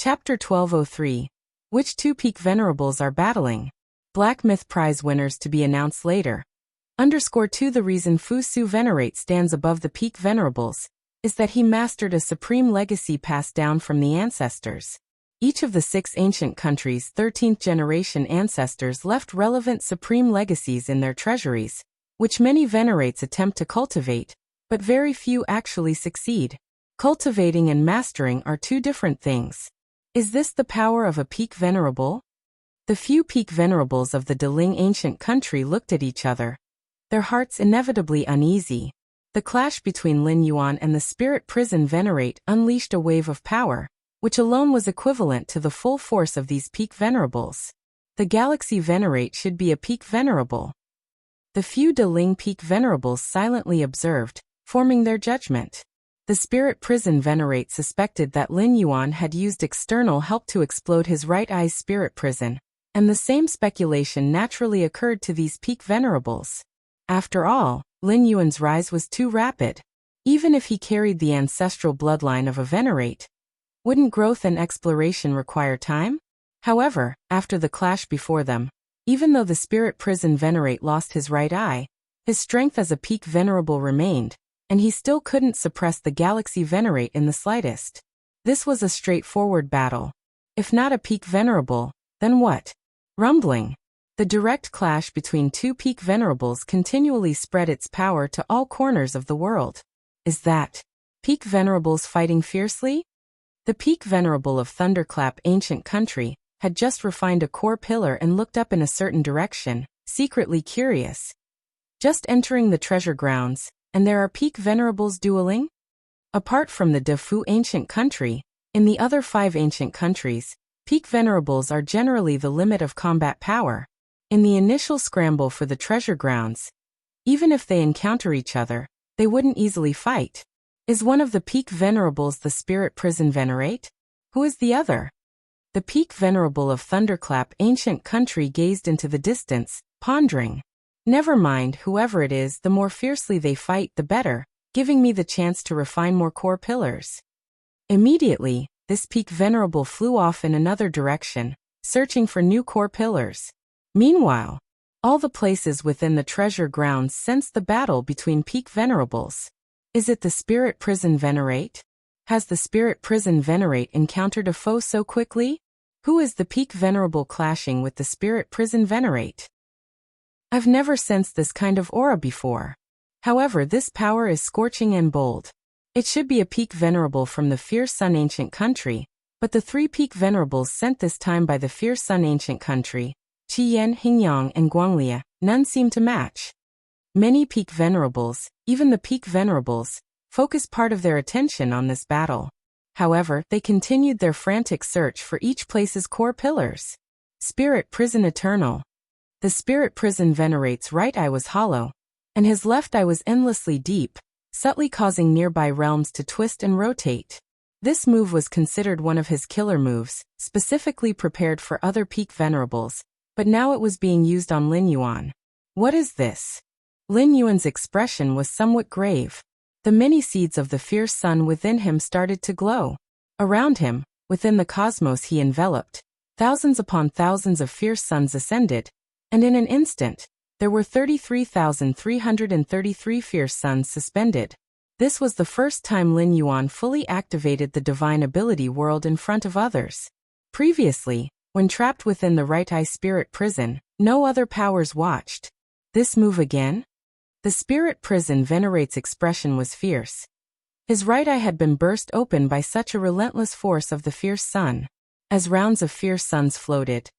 Chapter 1203. Which two peak venerables are battling? Black Myth Prize winners to be announced later. _2 The reason Fu Su Venerate stands above the peak venerables is that he mastered a supreme legacy passed down from the ancestors. Each of the 6 ancient countries' 13th generation ancestors left relevant supreme legacies in their treasuries, which many venerates attempt to cultivate, but very few actually succeed. Cultivating and mastering are two different things. Is this the power of a peak venerable? The few peak venerables of the Deling ancient country looked at each other, their hearts inevitably uneasy. The clash between Lin Yuan and the Spirit Prison Venerate unleashed a wave of power, which alone was equivalent to the full force of these peak venerables. The Galaxy Venerate should be a peak venerable. The few Deling peak venerables silently observed, forming their judgment. The Spirit Prison Venerate suspected that Lin Yuan had used external help to explode his right eye's spirit prison, and the same speculation naturally occurred to these peak venerables. After all, Lin Yuan's rise was too rapid. Even if he carried the ancestral bloodline of a venerate, wouldn't growth and exploration require time? However, after the clash before them, even though the Spirit Prison Venerate lost his right eye, his strength as a peak venerable remained, and he still couldn't suppress the Galaxy Venerate in the slightest. This was a straightforward battle. If not a peak venerable, then what? Rumbling. The direct clash between two peak venerables continually spread its power to all corners of the world. Is that peak venerables fighting fiercely? The peak venerable of Thunderclap ancient country had just refined a core pillar and looked up in a certain direction, secretly curious. Just entering the treasure grounds, and there are peak venerables dueling? Apart from the Defu ancient country, in the other 5 ancient countries, peak venerables are generally the limit of combat power. In the initial scramble for the treasure grounds, even if they encounter each other, they wouldn't easily fight. Is one of the peak venerables the Spirit Prison Venerate? Who is the other? The peak venerable of Thunderclap ancient country gazed into the distance, pondering. Never mind, whoever it is, the more fiercely they fight, the better, giving me the chance to refine more core pillars. Immediately, this peak venerable flew off in another direction, searching for new core pillars. Meanwhile, all the places within the treasure grounds sensed the battle between peak venerables. Is it the Spirit Prison Venerate? Has the Spirit Prison Venerate encountered a foe so quickly? Who is the peak venerable clashing with the Spirit Prison Venerate? I've never sensed this kind of aura before. However, this power is scorching and bold. It should be a peak venerable from the Fierce Sun ancient country, but the 3 peak venerables sent this time by the Fierce Sun ancient country, Qiyan, Hingyang, and Guanglia, none seem to match. Many peak venerables, even the peak venerables, focus part of their attention on this battle. However, they continued their frantic search for each place's core pillars. Spirit Prison Eternal. The Spirit Prison Venerate's right eye was hollow, and his left eye was endlessly deep, subtly causing nearby realms to twist and rotate. This move was considered one of his killer moves, specifically prepared for other peak venerables, but now it was being used on Lin Yuan. What is this? Lin Yuan's expression was somewhat grave. The many seeds of the fierce sun within him started to glow. Around him, within the cosmos he enveloped, thousands upon thousands of fierce suns ascended, and in an instant, there were 33,333 fierce suns suspended. This was the first time Lin Yuan fully activated the divine ability world in front of others. Previously, when trapped within the right eye spirit prison, no other powers watched. This move again? The Spirit Prison Venerate's expression was fierce. His right eye had been burst open by such a relentless force of the fierce sun. As rounds of fierce suns floated,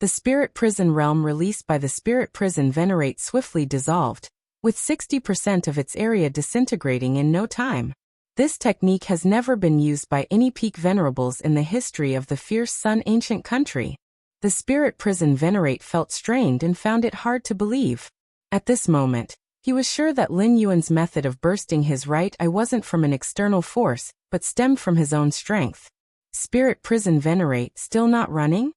the Spirit Prison realm released by the Spirit Prison Venerate swiftly dissolved, with 60% of its area disintegrating in no time. This technique has never been used by any peak venerables in the history of the Fierce Sun ancient country. The Spirit Prison Venerate felt strained and found it hard to believe. At this moment, he was sure that Lin Yuan's method of bursting his right eye wasn't from an external force, but stemmed from his own strength. Spirit Prison Venerate still not running?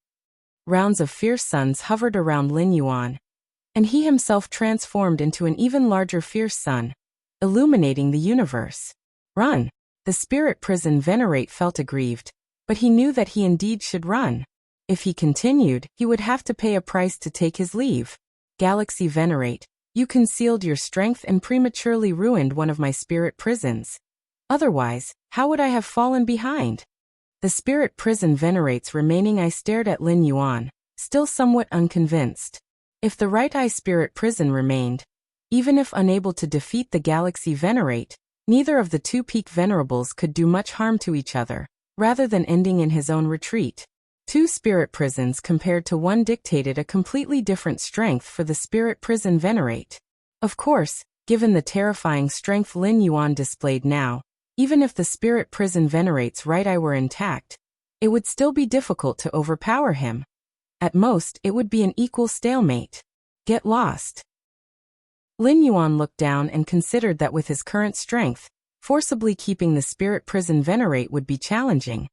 Rounds of fierce suns hovered around Lin Yuan, and he himself transformed into an even larger fierce sun, illuminating the universe. Run! The Spirit Prison Venerate felt aggrieved, but he knew that he indeed should run. If he continued, he would have to pay a price to take his leave. Galaxy Venerate, you concealed your strength and prematurely ruined one of my spirit prisons. Otherwise, how would I have fallen behind? The spirit prison venerates remaining. I stared at Lin Yuan, still somewhat unconvinced. If the right eye spirit prison remained, even if unable to defeat the Galaxy Venerate, neither of the two peak venerables could do much harm to each other, rather than ending in his own retreat. Two spirit prisons compared to one dictated a completely different strength for the spirit prison venerate. Of course, given the terrifying strength Lin Yuan displayed now, even if the spirit prison venerate's right eye were intact, it would still be difficult to overpower him. At most, it would be an equal stalemate. Get lost. Lin Yuan looked down and considered that with his current strength, forcibly keeping the spirit prison venerate would be challenging.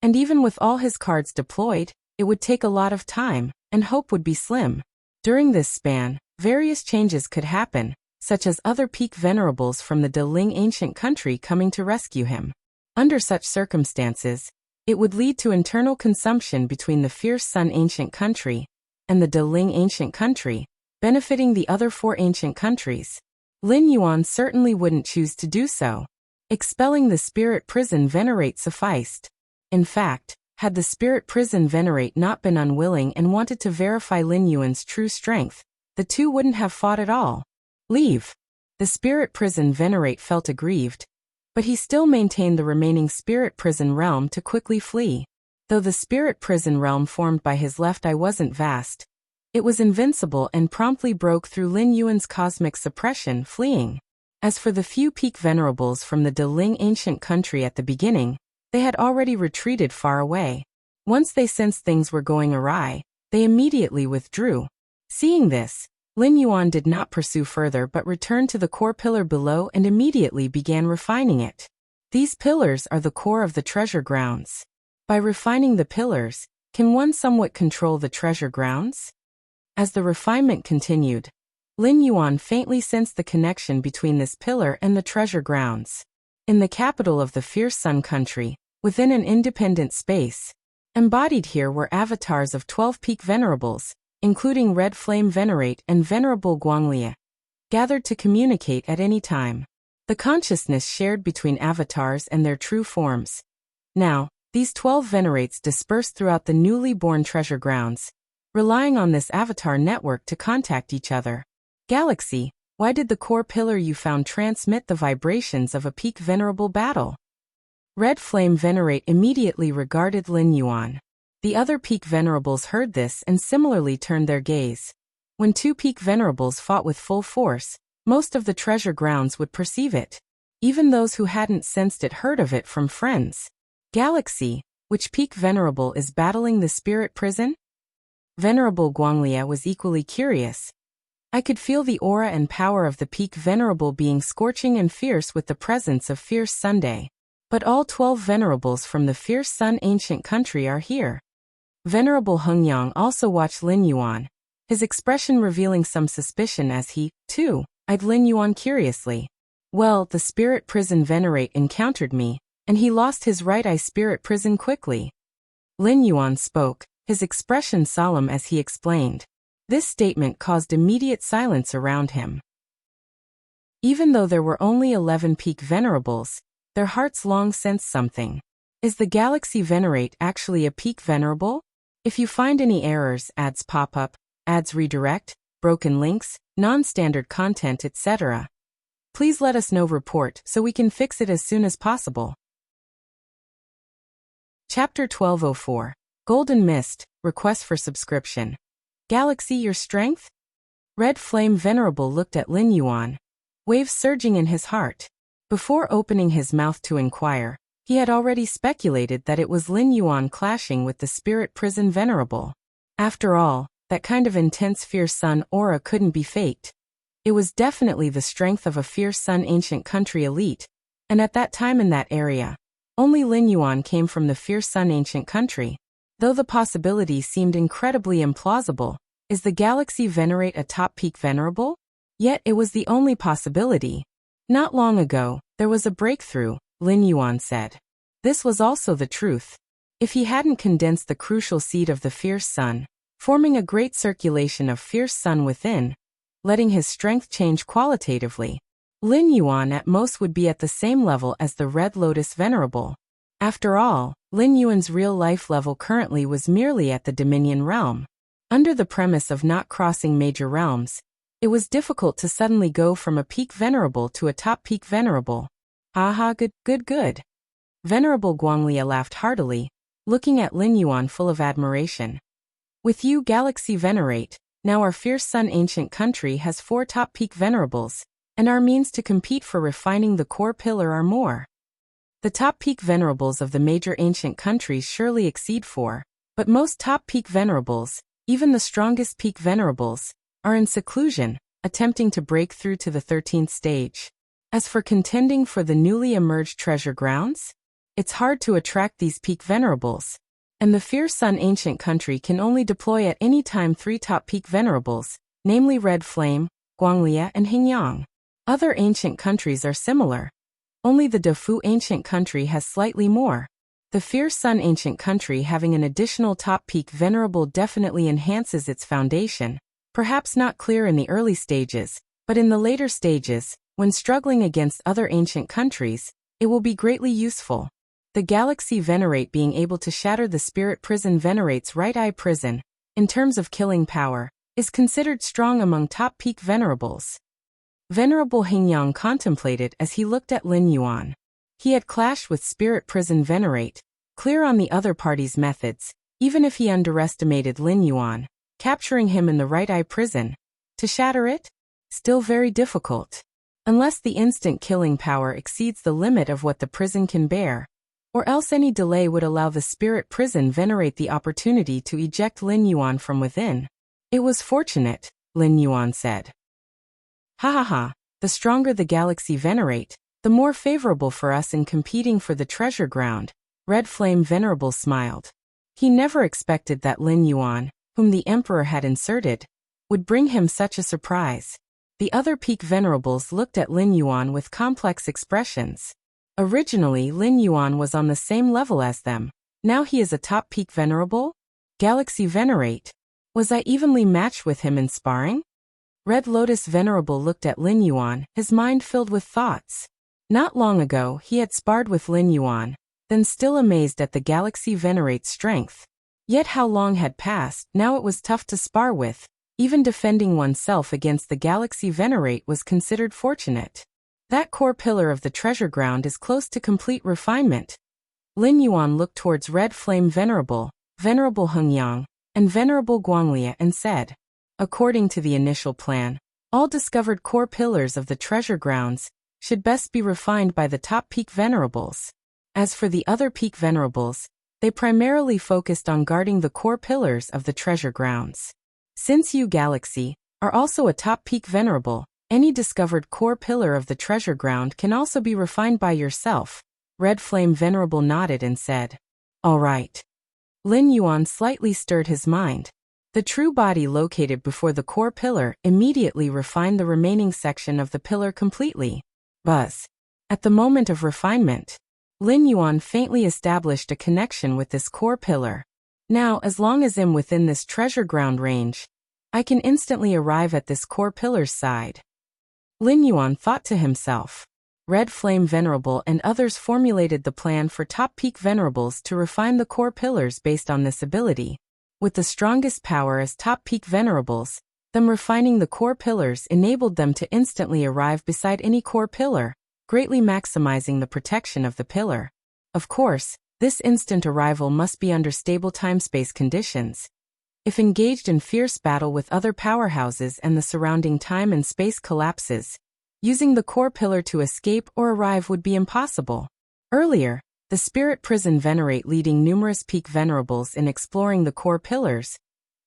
And even with all his cards deployed, it would take a lot of time, and hope would be slim. During this span, various changes could happen, such as other peak venerables from the Deling ancient country coming to rescue him. Under such circumstances, it would lead to internal consumption between the Fierce Sun ancient country and the Deling ancient country, benefiting the other four ancient countries. Lin Yuan certainly wouldn't choose to do so. Expelling the spirit prison venerate sufficed. In fact, had the spirit prison venerate not been unwilling and wanted to verify Lin Yuan's true strength, the two wouldn't have fought at all. Leave. The spirit prison venerate felt aggrieved, but he still maintained the remaining spirit prison realm to quickly flee. Though the spirit prison realm formed by his left eye wasn't vast, it was invincible and promptly broke through Lin Yuan's cosmic suppression, fleeing. As for the few peak venerables from the Deling ancient country at the beginning, they had already retreated far away. Once they sensed things were going awry, they immediately withdrew. Seeing this, Lin Yuan did not pursue further but returned to the core pillar below and immediately began refining it. These pillars are the core of the treasure grounds. By refining the pillars, can one somewhat control the treasure grounds? As the refinement continued, Lin Yuan faintly sensed the connection between this pillar and the treasure grounds. In the capital of the Fierce Sun country, within an independent space, embodied here were avatars of 12 peak venerables, including Red Flame Venerate and Venerable Guanglia, gathered to communicate at any time. The consciousness shared between avatars and their true forms. Now, these 12 venerates dispersed throughout the newly born treasure grounds, relying on this avatar network to contact each other. Galaxy, why did the core pillar you found transmit the vibrations of a peak venerable battle? Red Flame Venerate immediately regarded Lin Yuan. The other peak venerables heard this and similarly turned their gaze. When two peak venerables fought with full force, most of the treasure grounds would perceive it. Even those who hadn't sensed it heard of it from friends. Galaxy, which peak venerable is battling the spirit prison? Venerable Guanglia was equally curious. I could feel the aura and power of the peak venerable being scorching and fierce with the presence of Fierce Sunday. But all 12 venerables from the Fierce Sun ancient country are here. Venerable Hengyang also watched Lin Yuan, his expression revealing some suspicion as he, too, eyed Lin Yuan curiously. Well, the spirit prison venerate encountered me, and he lost his right eye spirit prison quickly. Lin Yuan spoke, his expression solemn as he explained. This statement caused immediate silence around him. Even though there were only 11 peak venerables, their hearts long sensed something. Is the Galaxy Venerate actually a peak venerable? If you find any errors, ads pop up, ads redirect, broken links, non-standard content, etc., please let us know. Report so we can fix it as soon as possible. Chapter 1204. Golden Mist, Request for Subscription. Galaxy, your strength? Red Flame Venerable looked at Lin Yuan, waves surging in his heart. Before opening his mouth to inquire, he had already speculated that it was Lin Yuan clashing with the Spirit Prison Venerable. After all, that kind of intense Fierce Sun aura couldn't be faked. It was definitely the strength of a Fierce Sun ancient country elite, and at that time in that area, only Lin Yuan came from the Fierce Sun ancient country. Though the possibility seemed incredibly implausible, is the Galaxy Venerate a top peak venerable? Yet it was the only possibility. Not long ago, there was a breakthrough, Lin Yuan said. This was also the truth. If he hadn't condensed the crucial seed of the fierce sun, forming a great circulation of fierce sun within, letting his strength change qualitatively, Lin Yuan at most would be at the same level as the Red Lotus Venerable. After all, Lin Yuan's real-life level currently was merely at the Dominion realm. Under the premise of not crossing major realms, it was difficult to suddenly go from a peak venerable to a top peak venerable. Haha, good. Venerable Guanglia laughed heartily, looking at Lin Yuan full of admiration. With you, Galaxy Venerate, now our fierce sun ancient country has 4 top peak venerables, and our means to compete for refining the core pillar are more. The top peak venerables of the major ancient countries surely exceed 4, but most top peak venerables, even the strongest peak venerables, are in seclusion, attempting to break through to the 13th stage. As for contending for the newly emerged treasure grounds, it's hard to attract these peak venerables, and the fierce sun ancient country can only deploy at any time 3 top peak venerables, namely Red Flame, Guanglia, and Hingyang. Other ancient countries are similar. Only the Defu ancient country has slightly more. The fierce sun ancient country having an additional top peak venerable definitely enhances its foundation, perhaps not clear in the early stages, but in the later stages, when struggling against other ancient countries, it will be greatly useful. The Galaxy Venerate being able to shatter the Spirit Prison Venerate's right eye prison, in terms of killing power, is considered strong among top peak venerables. Venerable Hingyang contemplated as he looked at Lin Yuan. He had clashed with Spirit Prison Venerate, clear on the other party's methods, even if he underestimated Lin Yuan, capturing him in the right eye prison. To shatter it? Still very difficult. Unless the instant killing power exceeds the limit of what the prison can bear, or else any delay would allow the Spirit Prison Venerate the opportunity to eject Lin Yuan from within. It was fortunate, Lin Yuan said. Ha, the stronger the Galaxy Venerate, the more favorable for us in competing for the treasure ground, Red Flame Venerable smiled. He never expected that Lin Yuan, whom the Emperor had inserted, would bring him such a surprise. The other peak venerables looked at Lin Yuan with complex expressions. Originally, Lin Yuan was on the same level as them. Now he is a top peak venerable? Galaxy Venerate. Was I evenly matched with him in sparring? Red Lotus Venerable looked at Lin Yuan, his mind filled with thoughts. Not long ago, he had sparred with Lin Yuan, then still amazed at the Galaxy Venerate's strength. Yet how long had passed, now it was tough to spar with. Even defending oneself against the Galaxy Venerate was considered fortunate. That core pillar of the treasure ground is close to complete refinement. Lin Yuan looked towards Red Flame Venerable, Venerable Hengyang, and Venerable Guanglia and said, according to the initial plan, all discovered core pillars of the treasure grounds should best be refined by the top peak venerables. As for the other peak venerables, they primarily focused on guarding the core pillars of the treasure grounds. Since you, Galaxy, are also a top peak venerable, any discovered core pillar of the treasure ground can also be refined by yourself. Red Flame Venerable nodded and said, all right. Lin Yuan slightly stirred his mind. The true body located before the core pillar immediately refined the remaining section of the pillar completely. Buzz. At the moment of refinement, Lin Yuan faintly established a connection with this core pillar. Now, as long as I'm within this treasure ground range, I can instantly arrive at this core pillar's side. Lin Yuan thought to himself. Red Flame Venerable and others formulated the plan for top peak venerables to refine the core pillars based on this ability. With the strongest power as top peak venerables, them refining the core pillars enabled them to instantly arrive beside any core pillar, greatly maximizing the protection of the pillar. Of course, this instant arrival must be under stable time-space conditions. If engaged in fierce battle with other powerhouses and the surrounding time and space collapses, using the core pillar to escape or arrive would be impossible. Earlier, the Spirit Prison Venerate leading numerous peak venerables in exploring the core pillars,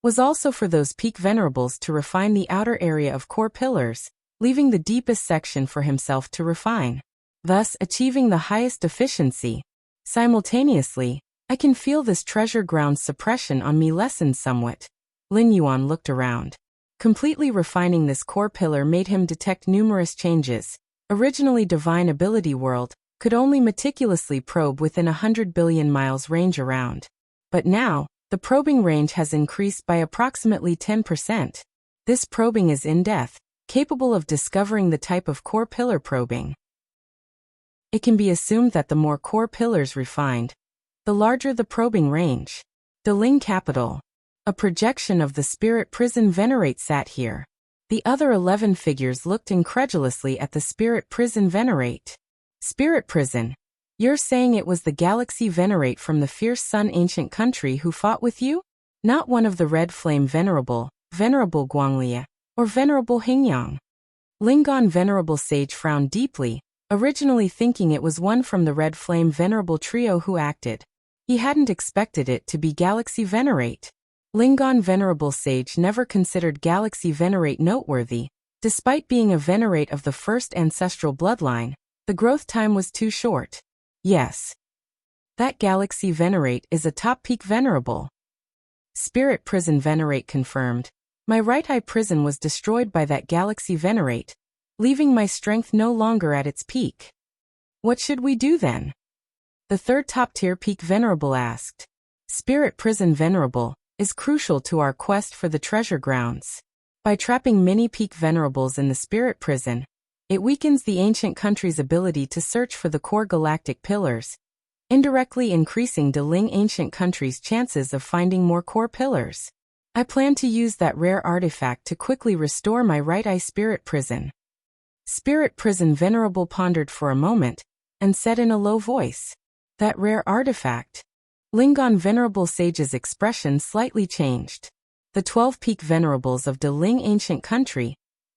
was also for those peak venerables to refine the outer area of core pillars, leaving the deepest section for himself to refine, thus achieving the highest efficiency. Simultaneously, I can feel this treasure ground's suppression on me lessen somewhat. Lin Yuan looked around. Completely refining this core pillar made him detect numerous changes. Originally divine ability world, could only meticulously probe within 100 billion miles range around. But now, the probing range has increased by approximately 10%. This probing is in-depth, capable of discovering the type of core pillar probing. It can be assumed that the more core pillars refined, the larger the probing range. Deling capital. A projection of the spirit prison venerate sat here. The other 11 figures looked incredulously at the spirit prison venerate. Spirit prison? You're saying it was the galaxy venerate from the fierce sun ancient country who fought with you? Not one of the red flame venerable Guanglia, or venerable Hingyang. Lingon venerable sage frowned deeply, originally thinking it was one from the red flame venerable trio who acted. He hadn't expected it to be galaxy venerate. Lingon venerable sage never considered galaxy venerate noteworthy. Despite being a venerate of the first ancestral bloodline, the growth time was too short. Yes. That galaxy venerate is a top peak venerable. Spirit prison venerate confirmed. My right eye prison was destroyed by that galaxy venerate, leaving my strength no longer at its peak. What should we do then? The third top-tier peak venerable asked. Spirit prison venerable is crucial to our quest for the treasure grounds. By trapping many peak venerables in the spirit prison, it weakens the ancient country's ability to search for the core galactic pillars, indirectly increasing Deling ancient country's chances of finding more core pillars. I plan to use that rare artifact to quickly restore my right eye spirit prison. Spirit prison venerable pondered for a moment, and said in a low voice, that rare artifact. Lingon venerable sage's expression slightly changed. The 12 peak venerables of Deling ancient country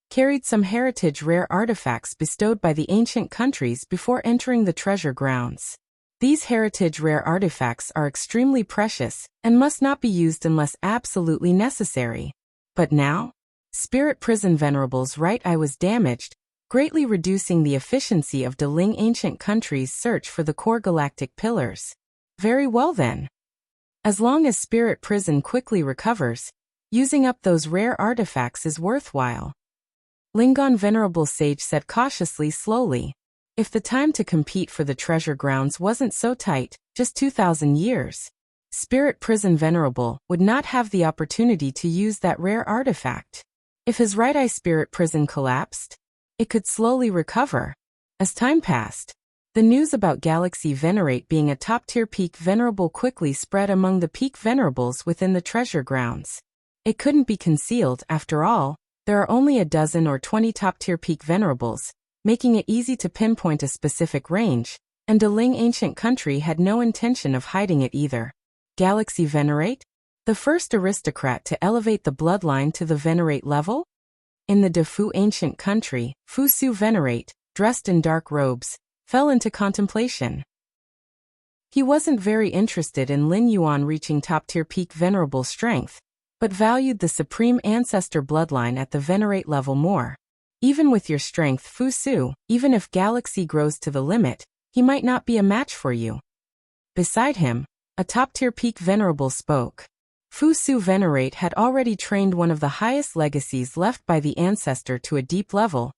carried some heritage rare artifacts bestowed by the ancient countries before entering the treasure grounds. These heritage rare artifacts are extremely precious and must not be used unless absolutely necessary. But now, Spirit Prison Venerable's right eye was damaged, greatly reducing the efficiency of Deling ancient country's search for the core galactic pillars. Very well then. As long as Spirit Prison quickly recovers, using up those rare artifacts is worthwhile. Lingon Venerable Sage said cautiously slowly. If the time to compete for the treasure grounds wasn't so tight, just 2,000 years, Spirit Prison Venerable would not have the opportunity to use that rare artifact. If his right eye spirit prison collapsed, it could slowly recover. As time passed, the news about Galaxy Venerate being a top-tier peak venerable quickly spread among the peak venerables within the treasure grounds. It couldn't be concealed, after all, there are only a dozen or 20 top-tier peak venerables, making it easy to pinpoint a specific range, and Deling ancient country had no intention of hiding it either. Galaxy Venerate? The first aristocrat to elevate the bloodline to the Venerate level? In the Defu ancient country, Fusu Venerate, dressed in dark robes, fell into contemplation. He wasn't very interested in Lin Yuan reaching top-tier peak venerable strength, but valued the supreme ancestor bloodline at the Venerate level more. Even with your strength, Fusu, even if Galaxy grows to the limit, he might not be a match for you. Beside him, a top-tier peak venerable spoke. Fusu Venerate had already trained one of the highest legacies left by the ancestor to a deep level.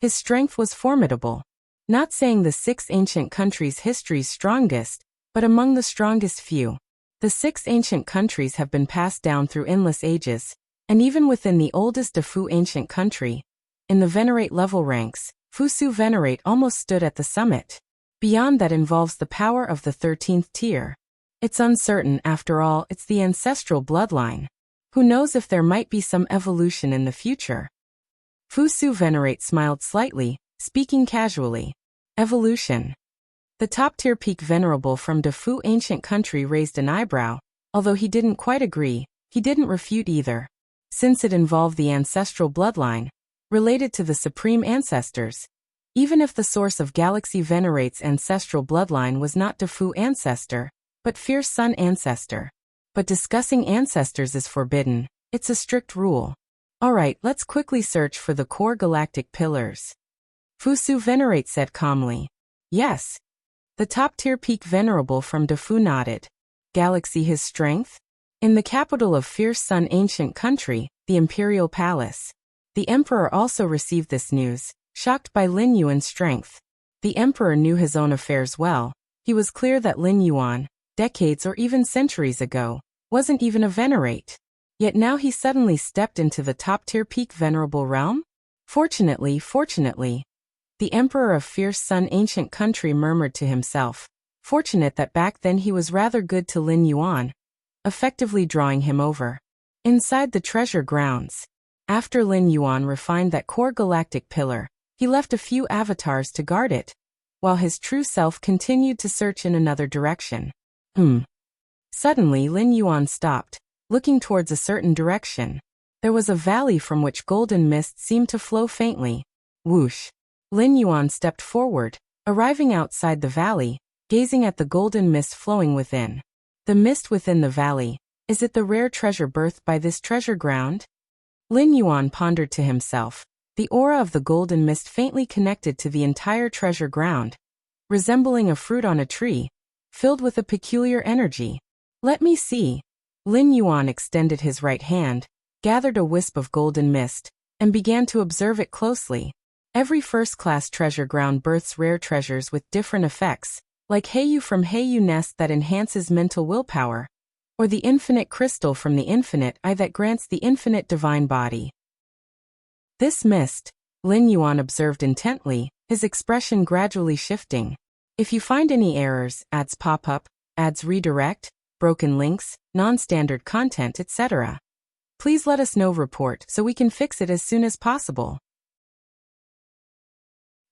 His strength was formidable. Not saying the 6 ancient countries' history's strongest, but among the strongest few. The 6 ancient countries have been passed down through endless ages, and even within the oldest Defu ancient country, in the Venerate level ranks, Fusu Venerate almost stood at the summit. Beyond that involves the power of the 13th tier. It's uncertain, after all, it's the ancestral bloodline. Who knows if there might be some evolution in the future? Fusu Venerate smiled slightly, speaking casually. Evolution. The top-tier peak venerable from Defu ancient country raised an eyebrow, although he didn't quite agree, he didn't refute either. Since it involved the ancestral bloodline, related to the supreme ancestors, even if the source of Galaxy Venerate's ancestral bloodline was not Defu ancestor, but fierce sun ancestor. But discussing ancestors is forbidden, it's a strict rule. Alright, let's quickly search for the core galactic pillars. Fusu Venerate said calmly. Yes. The top-tier peak venerable from Defu nodded. Galaxy his strength? In the capital of fierce sun ancient country, the Imperial Palace. The Emperor also received this news, shocked by Lin Yuan's strength. The emperor knew his own affairs well. He was clear that Lin Yuan, decades or even centuries ago, wasn't even a venerate. Yet now he suddenly stepped into the top-tier peak venerable realm? Fortunately, the emperor of fierce sun ancient country murmured to himself. Fortunate that back then he was rather good to Lin Yuan, effectively drawing him over. Inside the treasure grounds, after Lin Yuan refined that core galactic pillar, he left a few avatars to guard it, while his true self continued to search in another direction. Suddenly Lin Yuan stopped, looking towards a certain direction. There was a valley from which golden mist seemed to flow faintly. Whoosh! Lin Yuan stepped forward, arriving outside the valley, gazing at the golden mist flowing within. The mist within the valley, is it the rare treasure birthed by this treasure ground? Lin Yuan pondered to himself. The aura of the golden mist faintly connected to the entire treasure ground, resembling a fruit on a tree, filled with a peculiar energy. Let me see. Lin Yuan extended his right hand, gathered a wisp of golden mist, and began to observe it closely. Every first-class treasure ground births rare treasures with different effects, like Heiyu from Heiyu Nest that enhances mental willpower, or the infinite crystal from the infinite eye that grants the infinite divine body. This mist, Lin Yuan observed intently, his expression gradually shifting. If you find any errors, ads pop up, ads redirect, broken links, non-standard content, etc., please let us know. Report so we can fix it as soon as possible.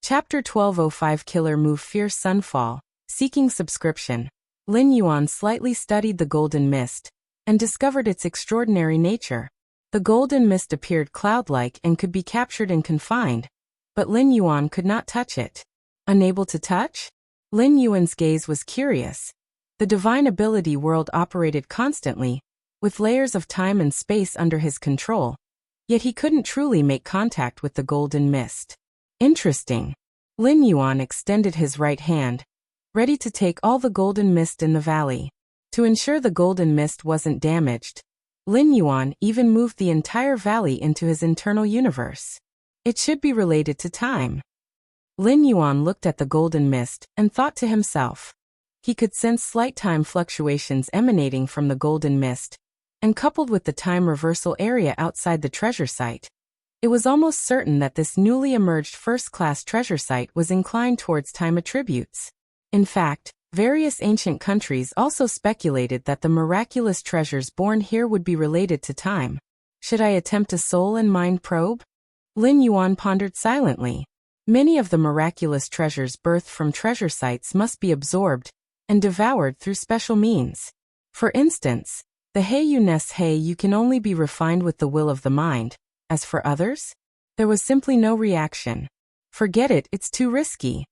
Chapter 1205 Killer Move Fierce Sunfall, Seeking Subscription. Lin Yuan slightly studied the golden mist and discovered its extraordinary nature. The golden mist appeared cloud-like and could be captured and confined, but Lin Yuan could not touch it. Unable to touch? Lin Yuan's gaze was curious. The divine ability world operated constantly, with layers of time and space under his control, yet he couldn't truly make contact with the golden mist. Interesting. Lin Yuan extended his right hand, ready to take all the golden mist in the valley. To ensure the golden mist wasn't damaged, Lin Yuan even moved the entire valley into his internal universe. It should be related to time. Lin Yuan looked at the golden mist and thought to himself. He could sense slight time fluctuations emanating from the golden mist, and coupled with the time reversal area outside the treasure site, it was almost certain that this newly emerged first-class treasure site was inclined towards time attributes. In fact, various ancient countries also speculated that the miraculous treasures born here would be related to time. Should I attempt a soul and mind probe? Lin Yuan pondered silently. Many of the miraculous treasures birthed from treasure sites must be absorbed and devoured through special means. For instance, the Heiyu Nest Heiyu can only be refined with the will of the mind. As for others, there was simply no reaction. Forget it, it's too risky.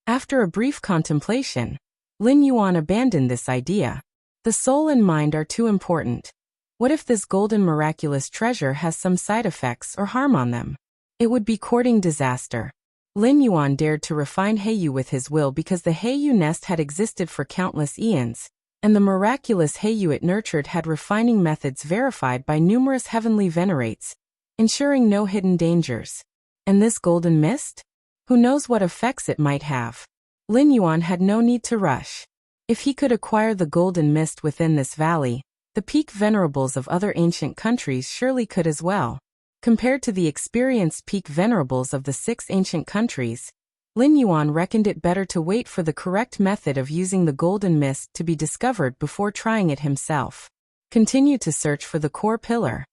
After a brief contemplation, Lin Yuan abandoned this idea. The soul and mind are too important. What if this golden miraculous treasure has some side effects or harm on them? It would be courting disaster. Lin Yuan dared to refine Heiyu with his will because the Heiyu nest had existed for countless eons, and the miraculous Heiyu it nurtured had refining methods verified by numerous heavenly venerates, ensuring no hidden dangers. And this golden mist? Who knows what effects it might have? Lin Yuan had no need to rush. If he could acquire the golden mist within this valley, the peak venerables of other ancient countries surely could as well. Compared to the experienced peak venerables of the 6 ancient countries, Lin Yuan reckoned it better to wait for the correct method of using the golden mist to be discovered before trying it himself. Continue to search for the core pillar.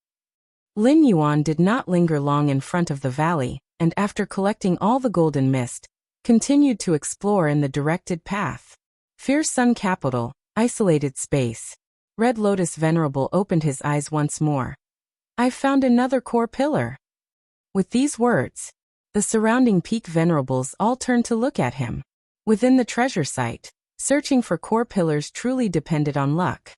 Lin Yuan did not linger long in front of the valley, and after collecting all the golden mist, continued to explore in the directed path. Fierce Sun Capital, isolated space. Red Lotus Venerable opened his eyes once more. I've found another core pillar. With these words, the surrounding peak venerables all turned to look at him. Within the treasure site, searching for core pillars truly depended on luck.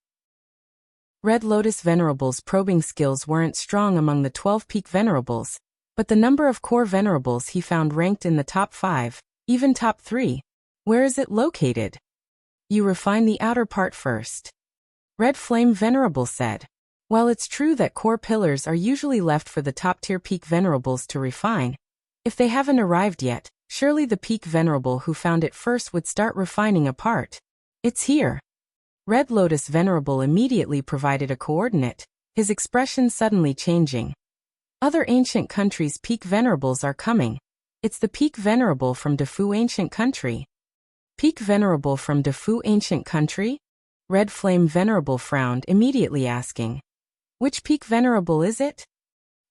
Red Lotus Venerable's probing skills weren't strong among the 12 peak venerables, but the number of core venerables he found ranked in the top 5, even top 3. Where is it located? You refine the outer part first. Red Flame Venerable said. While it's true that core pillars are usually left for the top-tier peak venerables to refine, if they haven't arrived yet, Surely the peak venerable who found it first would start refining a part. It's here. Red Lotus Venerable immediately provided a coordinate, his expression suddenly changing. Other ancient countries' peak venerables are coming. It's the peak venerable from Defu ancient country. Peak venerable from Defu ancient country? Red Flame Venerable frowned, immediately asking. Which peak venerable is it?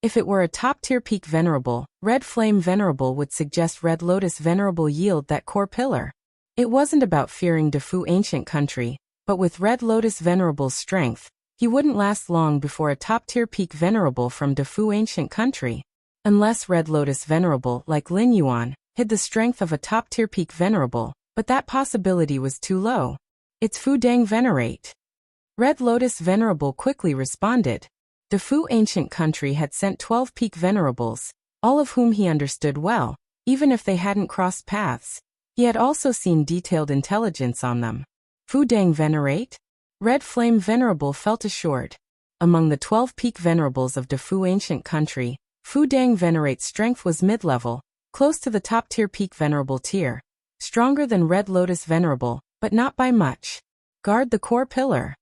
If it were a top-tier peak venerable, Red Flame Venerable would suggest Red Lotus Venerable yield that core pillar. It wasn't about fearing Defu ancient country, but with Red Lotus Venerable's strength, he wouldn't last long before a top-tier peak venerable from Defu ancient country. Unless Red Lotus Venerable, like Lin Yuan, hid the strength of a top-tier peak venerable, but that possibility was too low. It's Fu Dang Venerate. Red Lotus Venerable quickly responded. Defu ancient country had sent 12 peak venerables, all of whom he understood well, even if they hadn't crossed paths. He had also seen detailed intelligence on them. Fu Dang Venerate? Red Flame Venerable felt assured. Among the 12 peak venerables of Defu ancient country, Fu Dang Venerate's strength was mid-level, close to the top-tier peak venerable tier. Stronger than Red Lotus Venerable, but not by much. Guard the core pillar.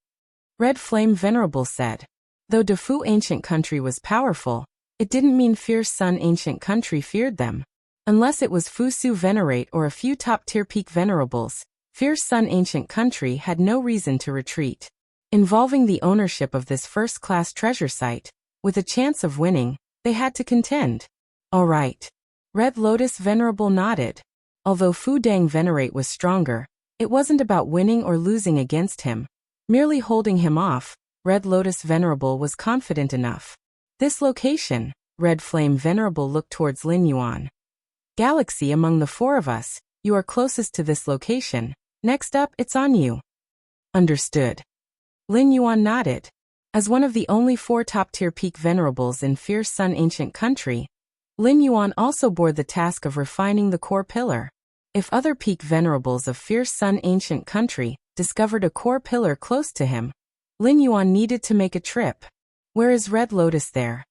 Red Flame Venerable said. Though Defu ancient country was powerful, it didn't mean Fierce Sun ancient country feared them. Unless it was Fu Su Venerate or a few top-tier peak venerables, Fierce Sun ancient country had no reason to retreat. Involving the ownership of this first-class treasure site, with a chance of winning, they had to contend. All right. Red Lotus Venerable nodded. Although Fu Dang Venerate was stronger, it wasn't about winning or losing against him. Merely holding him off, Red Lotus Venerable was confident enough. This location, Red Flame Venerable looked towards Lin Yuan. Galaxy, among the four of us, you are closest to this location. Next up, it's on you. Understood. Lin Yuan nodded. As one of the only 4 top-tier peak venerables in Fierce Sun ancient country, Lin Yuan also bore the task of refining the core pillar. If other peak venerables of Fierce Sun ancient country discovered a core pillar close to him, Lin Yuan needed to make a trip. Where is Red Lotus there?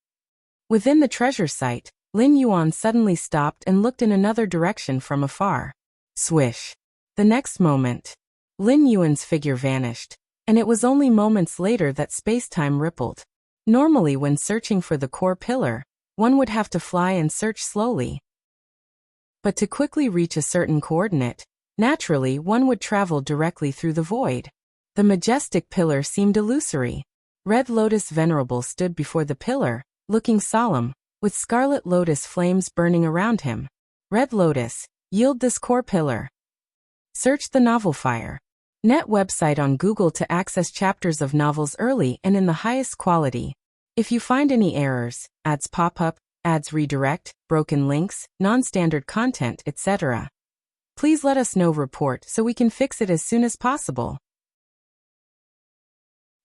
Within the treasure site, Lin Yuan suddenly stopped and looked in another direction from afar. Swish. The next moment, Lin Yuan's figure vanished, and it was only moments later that space-time rippled. Normally when searching for the core pillar, one would have to fly and search slowly. But to quickly reach a certain coordinate, naturally one would travel directly through the void. The majestic pillar seemed illusory. Red Lotus Venerable stood before the pillar, looking solemn, with scarlet lotus flames burning around him. Red Lotus, yield this core pillar. Search the novel Fire. Net website on Google to access chapters of novels early and in the highest quality. If you find any errors, ads pop up, ads redirect, broken links, non-standard content, etc., please let us know. Report so we can fix it as soon as possible.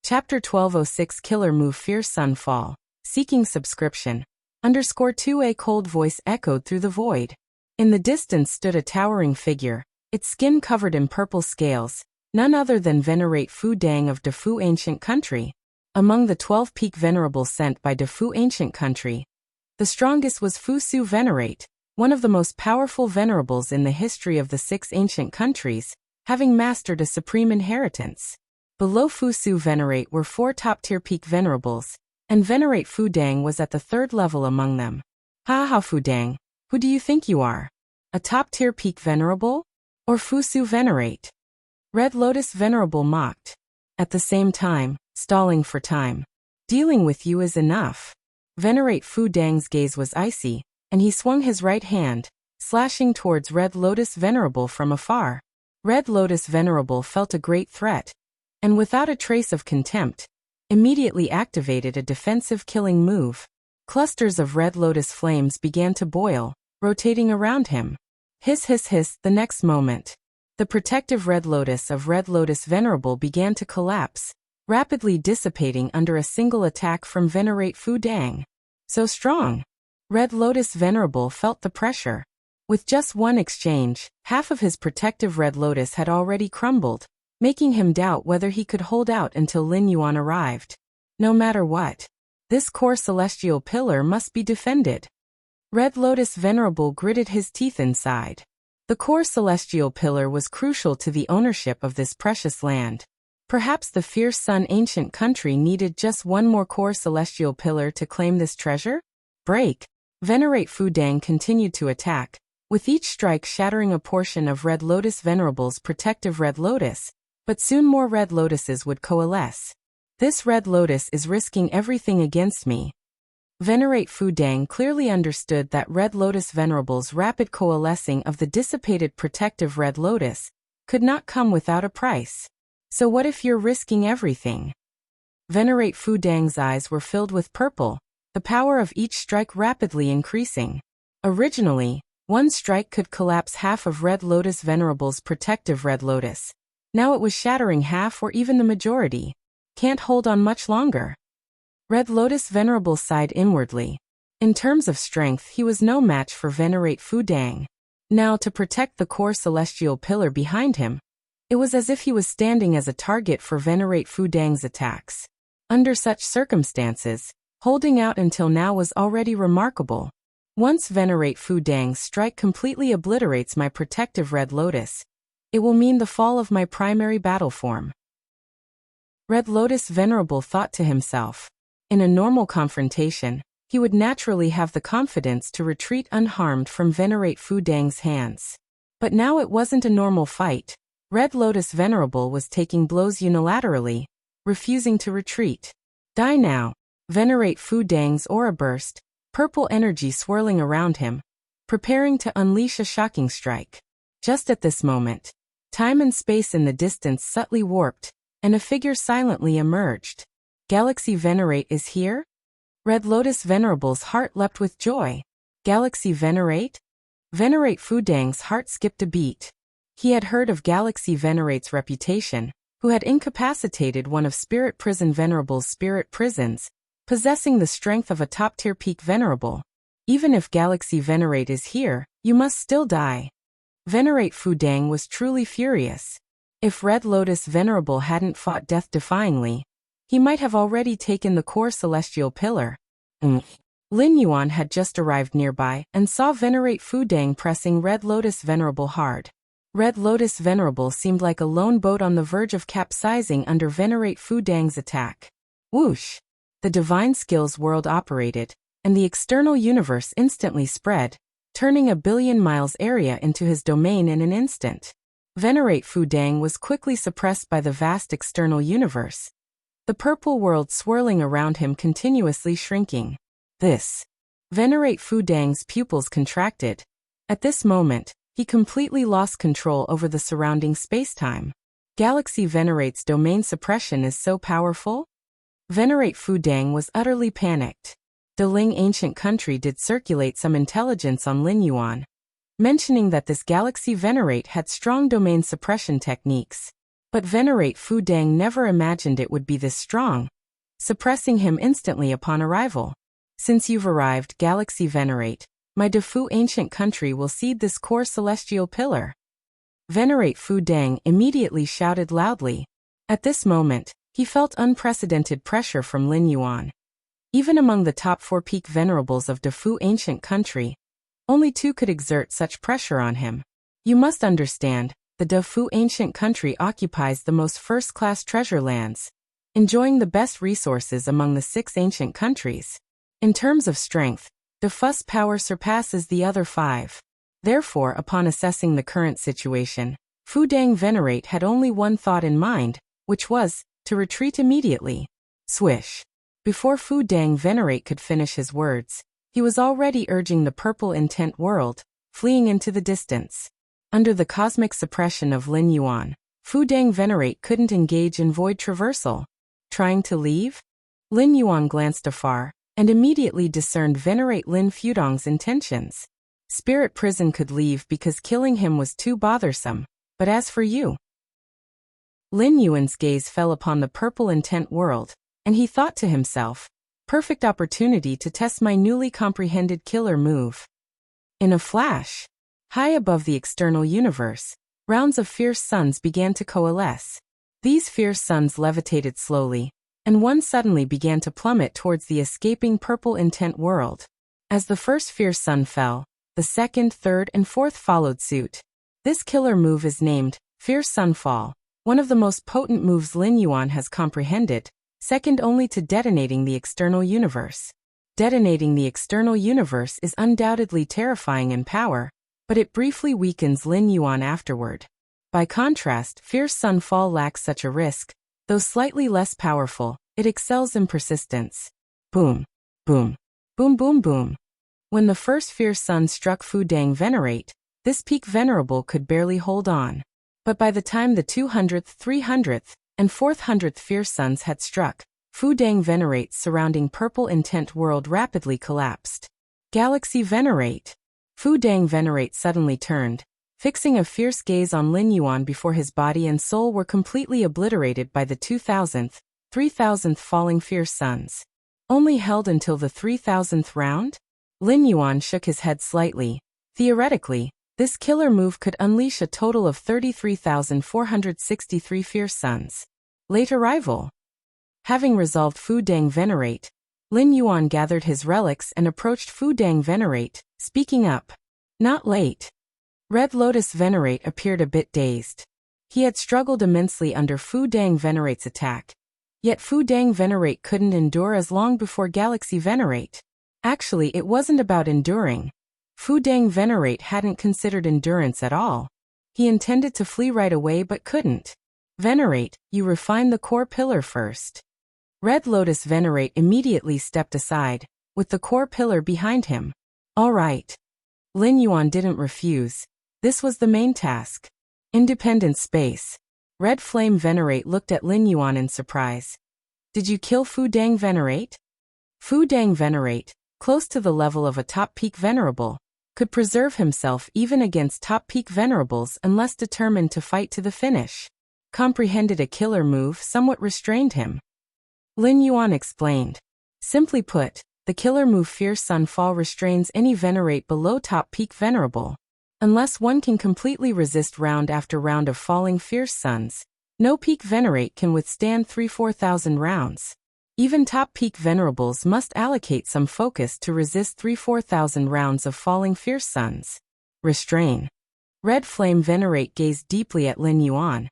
Chapter 1206 Killer Move Fierce Sun Fall. Seeking subscription. _2 A cold voice echoed through the void. In the distance stood a towering figure, its skin covered in purple scales, none other than Venerate Fu Dang of Defu ancient country. Among the 12 peak venerables sent by Defu ancient country, the strongest was Fu Su Venerate, one of the most powerful venerables in the history of the 6 ancient countries, having mastered a supreme inheritance. Below Fu Su Venerate were 4 top-tier peak venerables, and Venerate Fu Dang was at the 3rd level among them. Ha Fu Dang, who do you think you are? A top-tier peak venerable? Or Fu Su Venerate? Red Lotus Venerable mocked. At the same time, stalling for time. Dealing with you is enough. Venerate Fu Dang's gaze was icy, and he swung his right hand, slashing towards Red Lotus Venerable from afar. Red Lotus Venerable felt a great threat, and without a trace of contempt, immediately activated a defensive killing move. Clusters of Red Lotus flames began to boil, rotating around him. Hiss hiss hiss, the next moment. The protective Red Lotus of Red Lotus Venerable began to collapse, rapidly dissipating under a single attack from Venerate Fu Dang. So strong. Red Lotus Venerable felt the pressure. With just one exchange, half of his protective Red Lotus had already crumbled, making him doubt whether he could hold out until Lin Yuan arrived. No matter what, this core celestial pillar must be defended. Red Lotus Venerable gritted his teeth inside. The core celestial pillar was crucial to the ownership of this precious land. Perhaps the fierce sun ancient country needed just one more core celestial pillar to claim this treasure? Break! Venerate Fudang continued to attack, with each strike shattering a portion of Red Lotus Venerable's protective Red Lotus, but soon more Red Lotuses would coalesce. This Red Lotus is risking everything against me. Venerate Fudang clearly understood that Red Lotus Venerable's rapid coalescing of the dissipated protective Red Lotus could not come without a price. So what if you're risking everything? Venerate Fudang's eyes were filled with purple, the power of each strike rapidly increasing. Originally, one strike could collapse half of Red Lotus Venerable's protective Red Lotus. Now it was shattering half or even the majority. Can't hold on much longer. Red Lotus Venerable sighed inwardly. In terms of strength, he was no match for Venerate Fudang. Now, to protect the core celestial pillar behind him, it was as if he was standing as a target for Venerate Fudang's attacks. Under such circumstances, holding out until now was already remarkable. Once Venerate Fudang's strike completely obliterates my protective Red Lotus, it will mean the fall of my primary battle form. Red Lotus Venerable thought to himself. In a normal confrontation, he would naturally have the confidence to retreat unharmed from Venerate Fudang's hands. But now it wasn't a normal fight. Red Lotus Venerable was taking blows unilaterally, refusing to retreat. Die now! Venerate Fudang's aura burst, purple energy swirling around him, preparing to unleash a shocking strike. Just at this moment, time and space in the distance subtly warped, and a figure silently emerged. Galaxy Venerate is here? Red Lotus Venerable's heart leapt with joy. Galaxy Venerate? Venerate Fudang's heart skipped a beat. He had heard of Galaxy Venerate's reputation, who had incapacitated one of Spirit Prison Venerable's spirit prisons, possessing the strength of a top-tier peak Venerable. Even if Galaxy Venerate is here, you must still die. Venerate Fudang was truly furious. If Red Lotus Venerable hadn't fought death-defyingly, he might have already taken the core celestial pillar. Lin Yuan had just arrived nearby and saw Venerate Fudang pressing Red Lotus Venerable hard. Red Lotus Venerable seemed like a lone boat on the verge of capsizing under Venerate Fudang's attack. Whoosh! The divine skills world operated, and the external universe instantly spread, turning a billion miles area into his domain in an instant. Venerate Fudang was quickly suppressed by the vast external universe, the purple world swirling around him continuously shrinking. Venerate Fudang's pupils contracted. At this moment, he completely lost control over the surrounding space-time. Galaxy Venerate's domain suppression is so powerful? Venerate Fudang was utterly panicked. The Ling ancient country did circulate some intelligence on Lin Yuan, mentioning that this Galaxy Venerate had strong domain suppression techniques. But Venerate Fudang never imagined it would be this strong, suppressing him instantly upon arrival. Since you've arrived, Galaxy Venerate, my Defu ancient country will cede this core celestial pillar. Venerate Fudang immediately shouted loudly. At this moment, he felt unprecedented pressure from Lin Yuan. Even among the top 4 peak venerables of Defu ancient country, only 2 could exert such pressure on him. You must understand, the Defu ancient country occupies the most first-class treasure lands, enjoying the best resources among the 6 ancient countries. In terms of strength, Defu's power surpasses the other 5. Therefore, upon assessing the current situation, Fudang Venerate had only one thought in mind, which was to retreat immediately. Swish! Before Fudang Venerate could finish his words, he was already urging the purple intent world, fleeing into the distance. Under the cosmic suppression of Lin Yuan, Fudang Venerate couldn't engage in void traversal. Trying to leave? Lin Yuan glanced afar, and immediately discerned Venerate Lin Fudang's intentions. Spirit Prison could leave because killing him was too bothersome, but as for you... Lin Yuan's gaze fell upon the purple intent world, and he thought to himself, perfect opportunity to test my newly comprehended killer move. In a flash, high above the external universe, rounds of fierce suns began to coalesce. These fierce suns levitated slowly, and one suddenly began to plummet towards the escaping purple intent world. As the first fierce sun fell, the second, third, and fourth followed suit. This killer move is named Fierce Sunfall, one of the most potent moves Lin Yuan has comprehended, second only to detonating the external universe. Detonating the external universe is undoubtedly terrifying in power, but it briefly weakens Lin Yuan afterward. By contrast, Fierce Sunfall lacks such a risk, though slightly less powerful, it excels in persistence. Boom, boom, boom, boom, boom. When the first fierce sun struck Fu Dang Venerate, this peak venerable could barely hold on. But by the time the 200th, 300th, and 400th fierce suns had struck, Fu Dang Venerate's surrounding purple intent world rapidly collapsed. Galaxy Venerate. Fu Dang Venerate suddenly turned, fixing a fierce gaze on Lin Yuan before his body and soul were completely obliterated by the 2000th, 3000th falling fierce suns. Only held until the 3000th round? Lin Yuan shook his head slightly. Theoretically, this killer move could unleash a total of 33,463 fierce suns. Late arrival. Having resolved Fu Dang Venerate, Lin Yuan gathered his relics and approached Fu Dang Venerate, speaking up. Not late. Red Lotus Venerate appeared a bit dazed. He had struggled immensely under Fu Dang Venerate's attack. Yet Fu Dang Venerate couldn't endure as long before Galaxy Venerate. Actually, it wasn't about enduring. Fu Dang Venerate hadn't considered endurance at all. He intended to flee right away but couldn't. Venerate, you refine the core pillar first. Red Lotus Venerate immediately stepped aside, with the core pillar behind him. All right. Lin Yuan didn't refuse. This was the main task. Independent space. Red Flame Venerate looked at Lin Yuan in surprise. Did you kill Fu Dang Venerate? Fu Dang Venerate, close to the level of a top peak venerable, could preserve himself even against top peak venerables unless determined to fight to the finish. Comprehended a killer move somewhat restrained him. Lin Yuan explained. Simply put, the killer move Fierce Sunfall restrains any venerate below top peak venerable. Unless one can completely resist round after round of falling fierce suns, no peak venerate can withstand 3,000–4,000 rounds. Even top peak venerables must allocate some focus to resist 3,000–4,000 rounds of falling fierce suns. Restrain. Red Flame Venerate gazed deeply at Lin Yuan.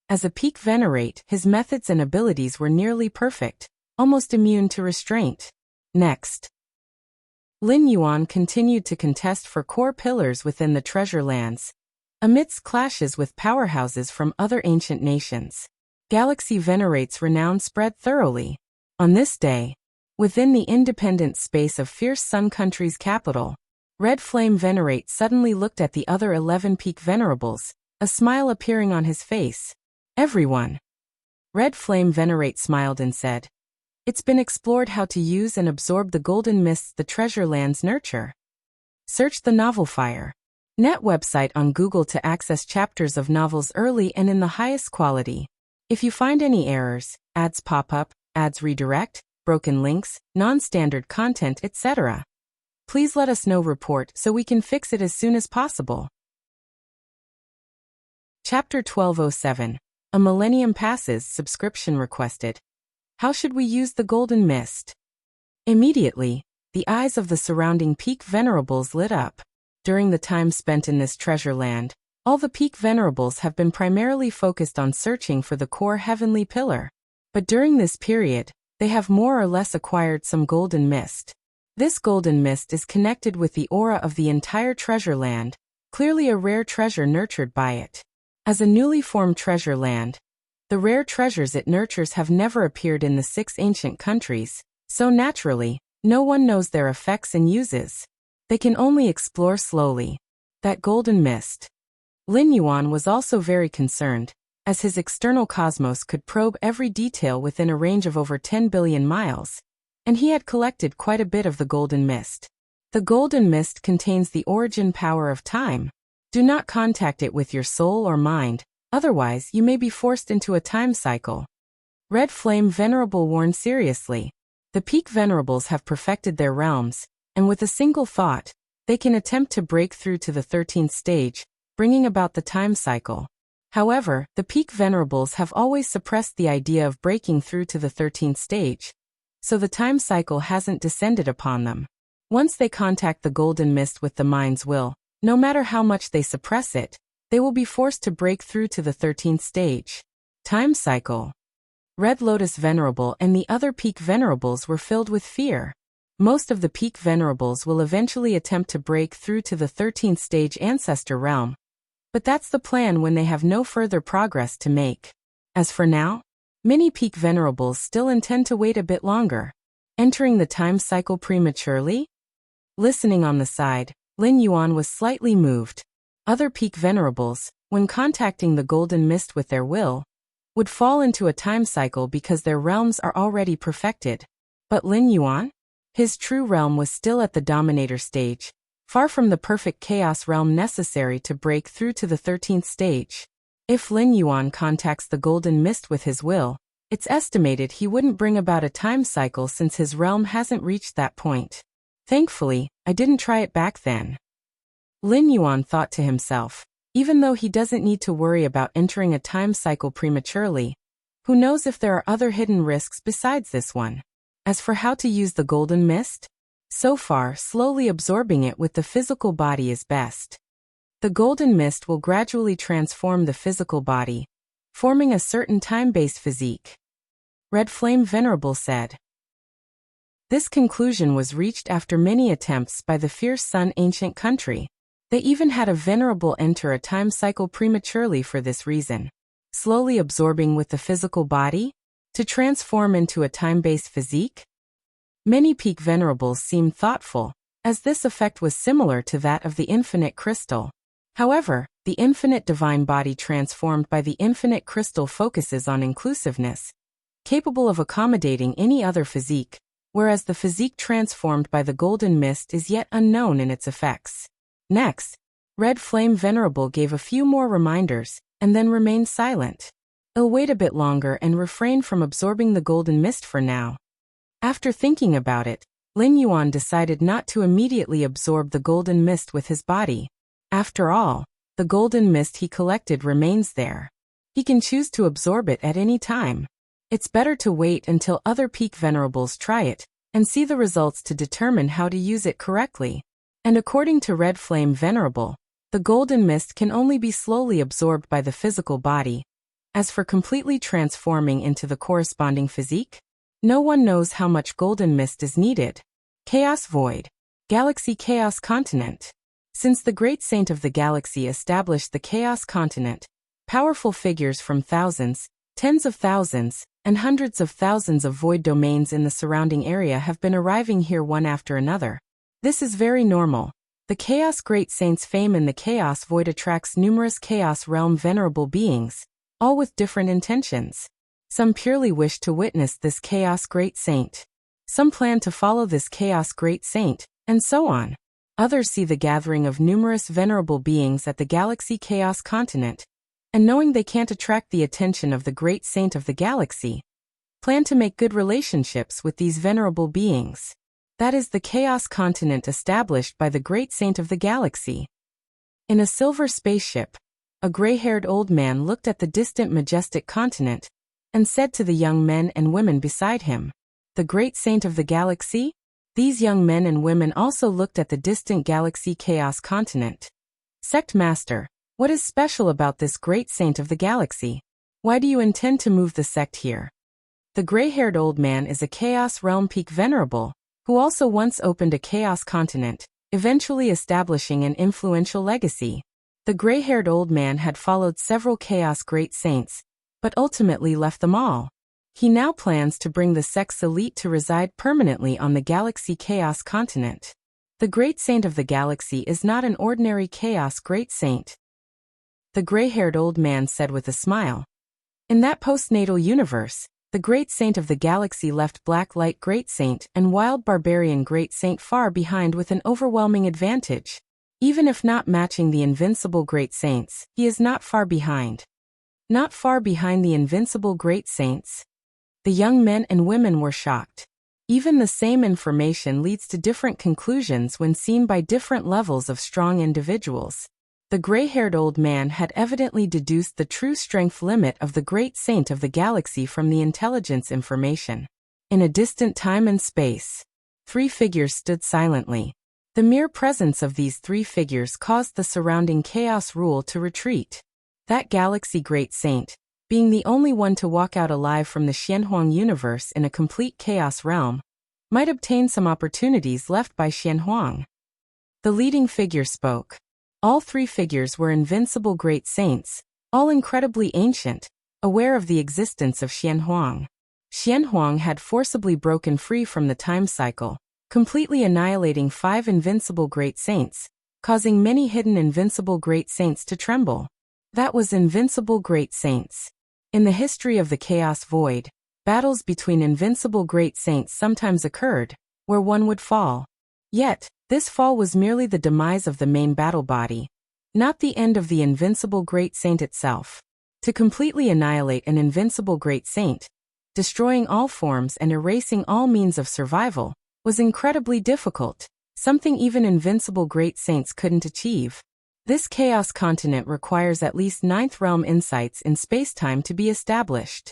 As a peak venerate, his methods and abilities were nearly perfect, almost immune to restraint. Next. Lin Yuan continued to contest for core pillars within the treasure lands, amidst clashes with powerhouses from other ancient nations. Galaxy Venerate's renown spread thoroughly. On this day, within the independent space of Fierce Sun Country's capital, Red Flame Venerate suddenly looked at the other 11 peak venerables, a smile appearing on his face. Everyone. Red Flame Venerate smiled and said, "It's been explored how to use and absorb the golden mists the treasure lands nurture." Search the novel Fire. Net website on Google to access chapters of novels early and in the highest quality. If you find any errors, ads pop up, ads redirect, broken links, non-standard content, etc., please let us know. Report so we can fix it as soon as possible. Chapter 1207. A Millennium Passes subscription requested. How should we use the golden mist? Immediately, the eyes of the surrounding peak venerables lit up. During the time spent in this treasure land, all the peak venerables have been primarily focused on searching for the core heavenly pillar. But during this period, they have more or less acquired some golden mist. This golden mist is connected with the aura of the entire treasure land, clearly a rare treasure nurtured by it. As a newly formed treasure land, the rare treasures it nurtures have never appeared in the 6 ancient countries, so naturally, no one knows their effects and uses. They can only explore slowly. That golden mist. Lin Yuan was also very concerned, as his external cosmos could probe every detail within a range of over 10 billion miles, and he had collected quite a bit of the golden mist. The golden mist contains the origin power of time. Do not contact it with your soul or mind, otherwise you may be forced into a time cycle. Red Flame Venerable warned seriously. The peak venerables have perfected their realms, and with a single thought, they can attempt to break through to the 13th stage, bringing about the time cycle. However, the peak venerables have always suppressed the idea of breaking through to the 13th stage, so the time cycle hasn't descended upon them. Once they contact the golden mist with the mind's will, no matter how much they suppress it, they will be forced to break through to the 13th stage. Time cycle. Red Lotus Venerable and the other peak venerables were filled with fear. Most of the peak venerables will eventually attempt to break through to the 13th stage ancestor realm, but that's the plan when they have no further progress to make. As for now, many peak venerables still intend to wait a bit longer. Entering the time cycle prematurely? Listening on the side, Lin Yuan was slightly moved. Other peak venerables, when contacting the golden mist with their will, would fall into a time cycle because their realms are already perfected. But Lin Yuan? His true realm was still at the dominator stage, far from the perfect chaos realm necessary to break through to the 13th stage. If Lin Yuan contacts the golden mist with his will, it's estimated he wouldn't bring about a time cycle since his realm hasn't reached that point. Thankfully, I didn't try it back then. Lin Yuan thought to himself, even though he doesn't need to worry about entering a time cycle prematurely, who knows if there are other hidden risks besides this one. As for how to use the golden mist? So far, slowly absorbing it with the physical body is best. The golden mist will gradually transform the physical body, forming a certain time-based physique. Red Flame Venerable said. This conclusion was reached after many attempts by the Fierce Sun ancient country. They even had a venerable enter a time cycle prematurely for this reason. Slowly absorbing with the physical body, to transform into a time-based physique? Many peak venerables seemed thoughtful, as this effect was similar to that of the infinite crystal. However, the infinite divine body transformed by the infinite crystal focuses on inclusiveness, capable of accommodating any other physique, whereas the physique transformed by the golden mist is yet unknown in its effects. Next, Red Flame Venerable gave a few more reminders, and then remained silent. I'll wait a bit longer and refrain from absorbing the golden mist for now. After thinking about it, Lin Yuan decided not to immediately absorb the golden mist with his body. After all, the golden mist he collected remains there. He can choose to absorb it at any time. It's better to wait until other peak venerables try it, and see the results to determine how to use it correctly. And according to Red Flame Venerable, the golden mist can only be slowly absorbed by the physical body. As for completely transforming into the corresponding physique, no one knows how much golden mist is needed. Chaos Void. Galaxy Chaos Continent. Since the great saint of the galaxy established the Chaos Continent, powerful figures from thousands, tens of thousands, and hundreds of thousands of void domains in the surrounding area have been arriving here one after another. This is very normal. The Chaos Great Saint's fame in the Chaos Void attracts numerous Chaos Realm venerable beings, all with different intentions. Some purely wish to witness this Chaos Great Saint. Some plan to follow this Chaos Great Saint, and so on. Others see the gathering of numerous venerable beings at the Galaxy Chaos Continent, and knowing they can't attract the attention of the Great Saint of the Galaxy, plan to make good relationships with these venerable beings. That is the Chaos Continent established by the Great Saint of the Galaxy. In a silver spaceship, a gray-haired old man looked at the distant majestic continent, and said to the young men and women beside him, "The Great Saint of the Galaxy?" These young men and women also looked at the distant Galaxy Chaos Continent. "Sect Master, what is special about this Great Saint of the Galaxy? Why do you intend to move the sect here?" The gray-haired old man is a Chaos Realm Peak Venerable, who also once opened a Chaos Continent, eventually establishing an influential legacy. The gray-haired old man had followed several Chaos Great Saints, but ultimately left them all. He now plans to bring the sect's elite to reside permanently on the Galaxy Chaos Continent. The Great Saint of the Galaxy is not an ordinary Chaos Great Saint. The gray-haired old man said with a smile. In that postnatal universe, the Great Saint of the Galaxy left Black Light Great Saint and Wild Barbarian Great Saint far behind with an overwhelming advantage. Even if not matching the invincible Great Saints, he is not far behind. Not far behind the invincible Great Saints? The young men and women were shocked. Even the same information leads to different conclusions when seen by different levels of strong individuals. The gray-haired old man had evidently deduced the true strength limit of the Great Saint of the Galaxy from the intelligence information. In a distant time and space. Three figures stood silently. The mere presence of these three figures caused the surrounding chaos rule to retreat. That galaxy great saint, being the only one to walk out alive from the Xianhuang universe in a complete chaos realm, might obtain some opportunities left by Xianhuang. The leading figure spoke. All three figures were invincible great saints, all incredibly ancient, aware of the existence of Xianhuang. Xianhuang had forcibly broken free from the time cycle, completely annihilating 5 invincible great saints, causing many hidden invincible great saints to tremble. That was invincible great saints. In the history of the Chaos Void, battles between invincible great saints sometimes occurred, where one would fall. Yet, this fall was merely the demise of the main battle body, not the end of the invincible great saint itself. To completely annihilate an invincible great saint, destroying all forms and erasing all means of survival, was incredibly difficult, something even invincible great saints couldn't achieve. This chaos continent requires at least 9th realm insights in space-time to be established.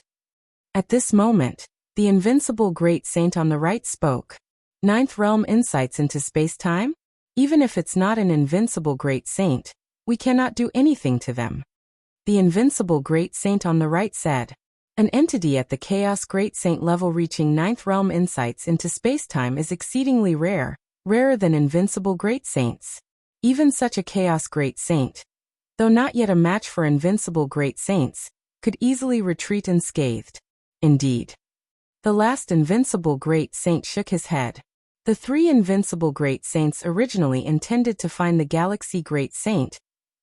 At this moment, the invincible great saint on the right spoke. 9th realm insights into space-time? Even if it's not an invincible great saint, we cannot do anything to them. The invincible great saint on the right said. An entity at the Chaos Great Saint level reaching 9th realm insights into spacetime is exceedingly rare, rarer than invincible great saints. Even such a Chaos Great Saint, though not yet a match for invincible great saints, could easily retreat unscathed. Indeed. The last invincible great saint shook his head. The 3 invincible great saints originally intended to find the Galaxy Great Saint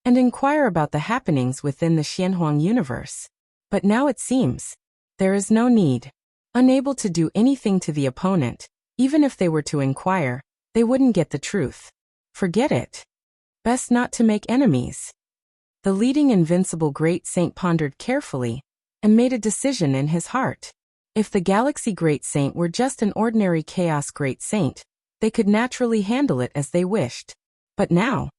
and inquire about the happenings within the Xianhuang universe. But now it seems there is no need. Unable to do anything to the opponent, even if they were to inquire, they wouldn't get the truth. Forget it. Best not to make enemies. The leading invincible great saint pondered carefully and made a decision in his heart. If the Galaxy Great Saint were just an ordinary Chaos Great Saint, they could naturally handle it as they wished. But now,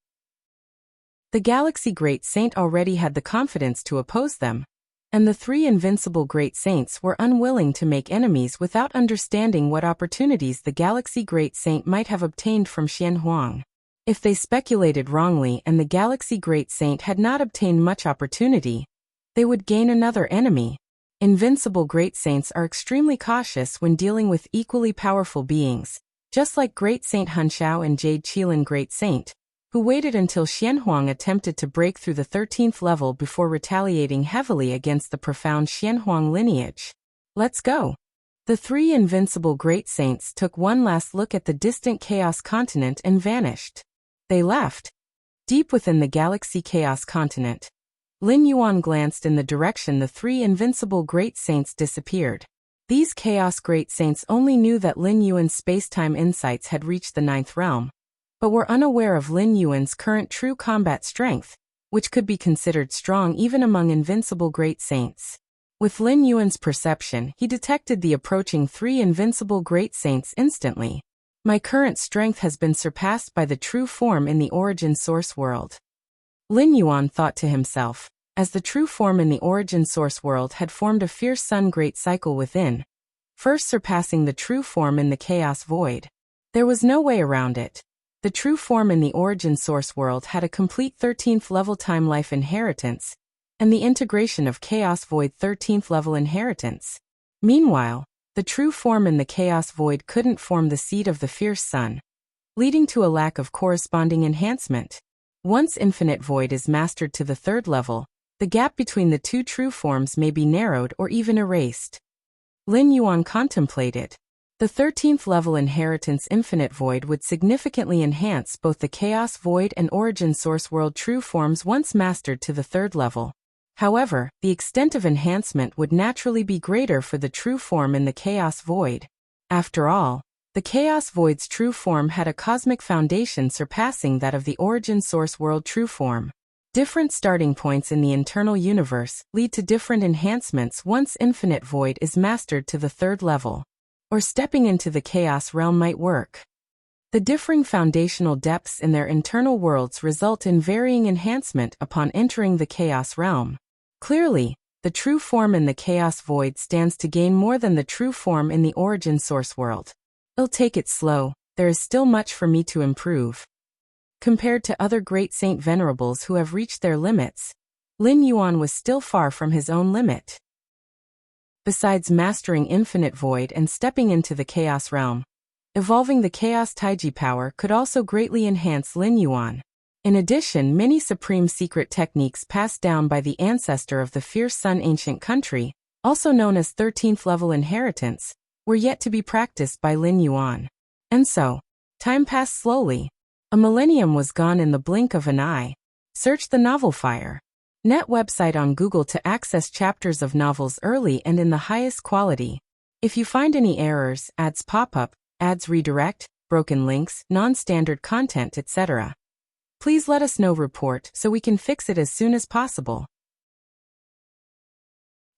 the Galaxy Great Saint already had the confidence to oppose them, and the 3 invincible great saints were unwilling to make enemies without understanding what opportunities the Galaxy Great Saint might have obtained from Xianhuang. If they speculated wrongly and the Galaxy Great Saint had not obtained much opportunity, they would gain another enemy. Invincible great saints are extremely cautious when dealing with equally powerful beings, just like Great Saint Hunshao and Jade Qilin Great Saint, who waited until Xianhuang attempted to break through the 13th level before retaliating heavily against the profound Xianhuang lineage. Let's go. The 3 invincible great saints took one last look at the distant chaos continent and vanished. They left. Deep within the galaxy chaos continent, Lin Yuan glanced in the direction the 3 invincible great saints disappeared. These chaos great saints only knew that Lin Yuan's spacetime insights had reached the 9th realm, but were unaware of Lin Yuan's current true combat strength, which could be considered strong even among invincible great saints. With Lin Yuan's perception, he detected the approaching 3 invincible great saints instantly. My current strength has been surpassed by the true form in the origin source world. Lin Yuan thought to himself, as the true form in the origin source world had formed a fierce sun great cycle within, first surpassing the true form in the chaos void. There was no way around it. The true form in the origin source world had a complete 13th level time life inheritance, and the integration of Chaos Void 13th level inheritance. Meanwhile, the true form in the Chaos Void couldn't form the seed of the fierce sun, leading to a lack of corresponding enhancement. Once Infinite Void is mastered to the 3rd level, the gap between the 2 true forms may be narrowed or even erased. Lin Yuan contemplated. The 13th level inheritance Infinite Void would significantly enhance both the Chaos Void and Origin Source World true forms once mastered to the 3rd level. However, the extent of enhancement would naturally be greater for the true form in the Chaos Void. After all, the Chaos Void's true form had a cosmic foundation surpassing that of the Origin Source World true form. Different starting points in the internal universe lead to different enhancements once Infinite Void is mastered to the 3rd level. Or stepping into the chaos realm might work. The differing foundational depths in their internal worlds result in varying enhancement upon entering the chaos realm. Clearly, the true form in the chaos void stands to gain more than the true form in the origin source world. I'll take it slow, there is still much for me to improve. Compared to other great saint venerables who have reached their limits, Lin Yuan was still far from his own limit. Besides mastering infinite void and stepping into the chaos realm, evolving the chaos taiji power could also greatly enhance Lin Yuan. In addition, many supreme secret techniques passed down by the ancestor of the fierce sun ancient country, also known as 13th level inheritance, were yet to be practiced by Lin Yuan. And so, time passed slowly. A millennium was gone in the blink of an eye. Search the Novel Fire Net website on Google to access chapters of novels early and in the highest quality. If you find any errors, ads pop up, ads redirect, broken links, non-standard content, etc., please let us know. Report so we can fix it as soon as possible.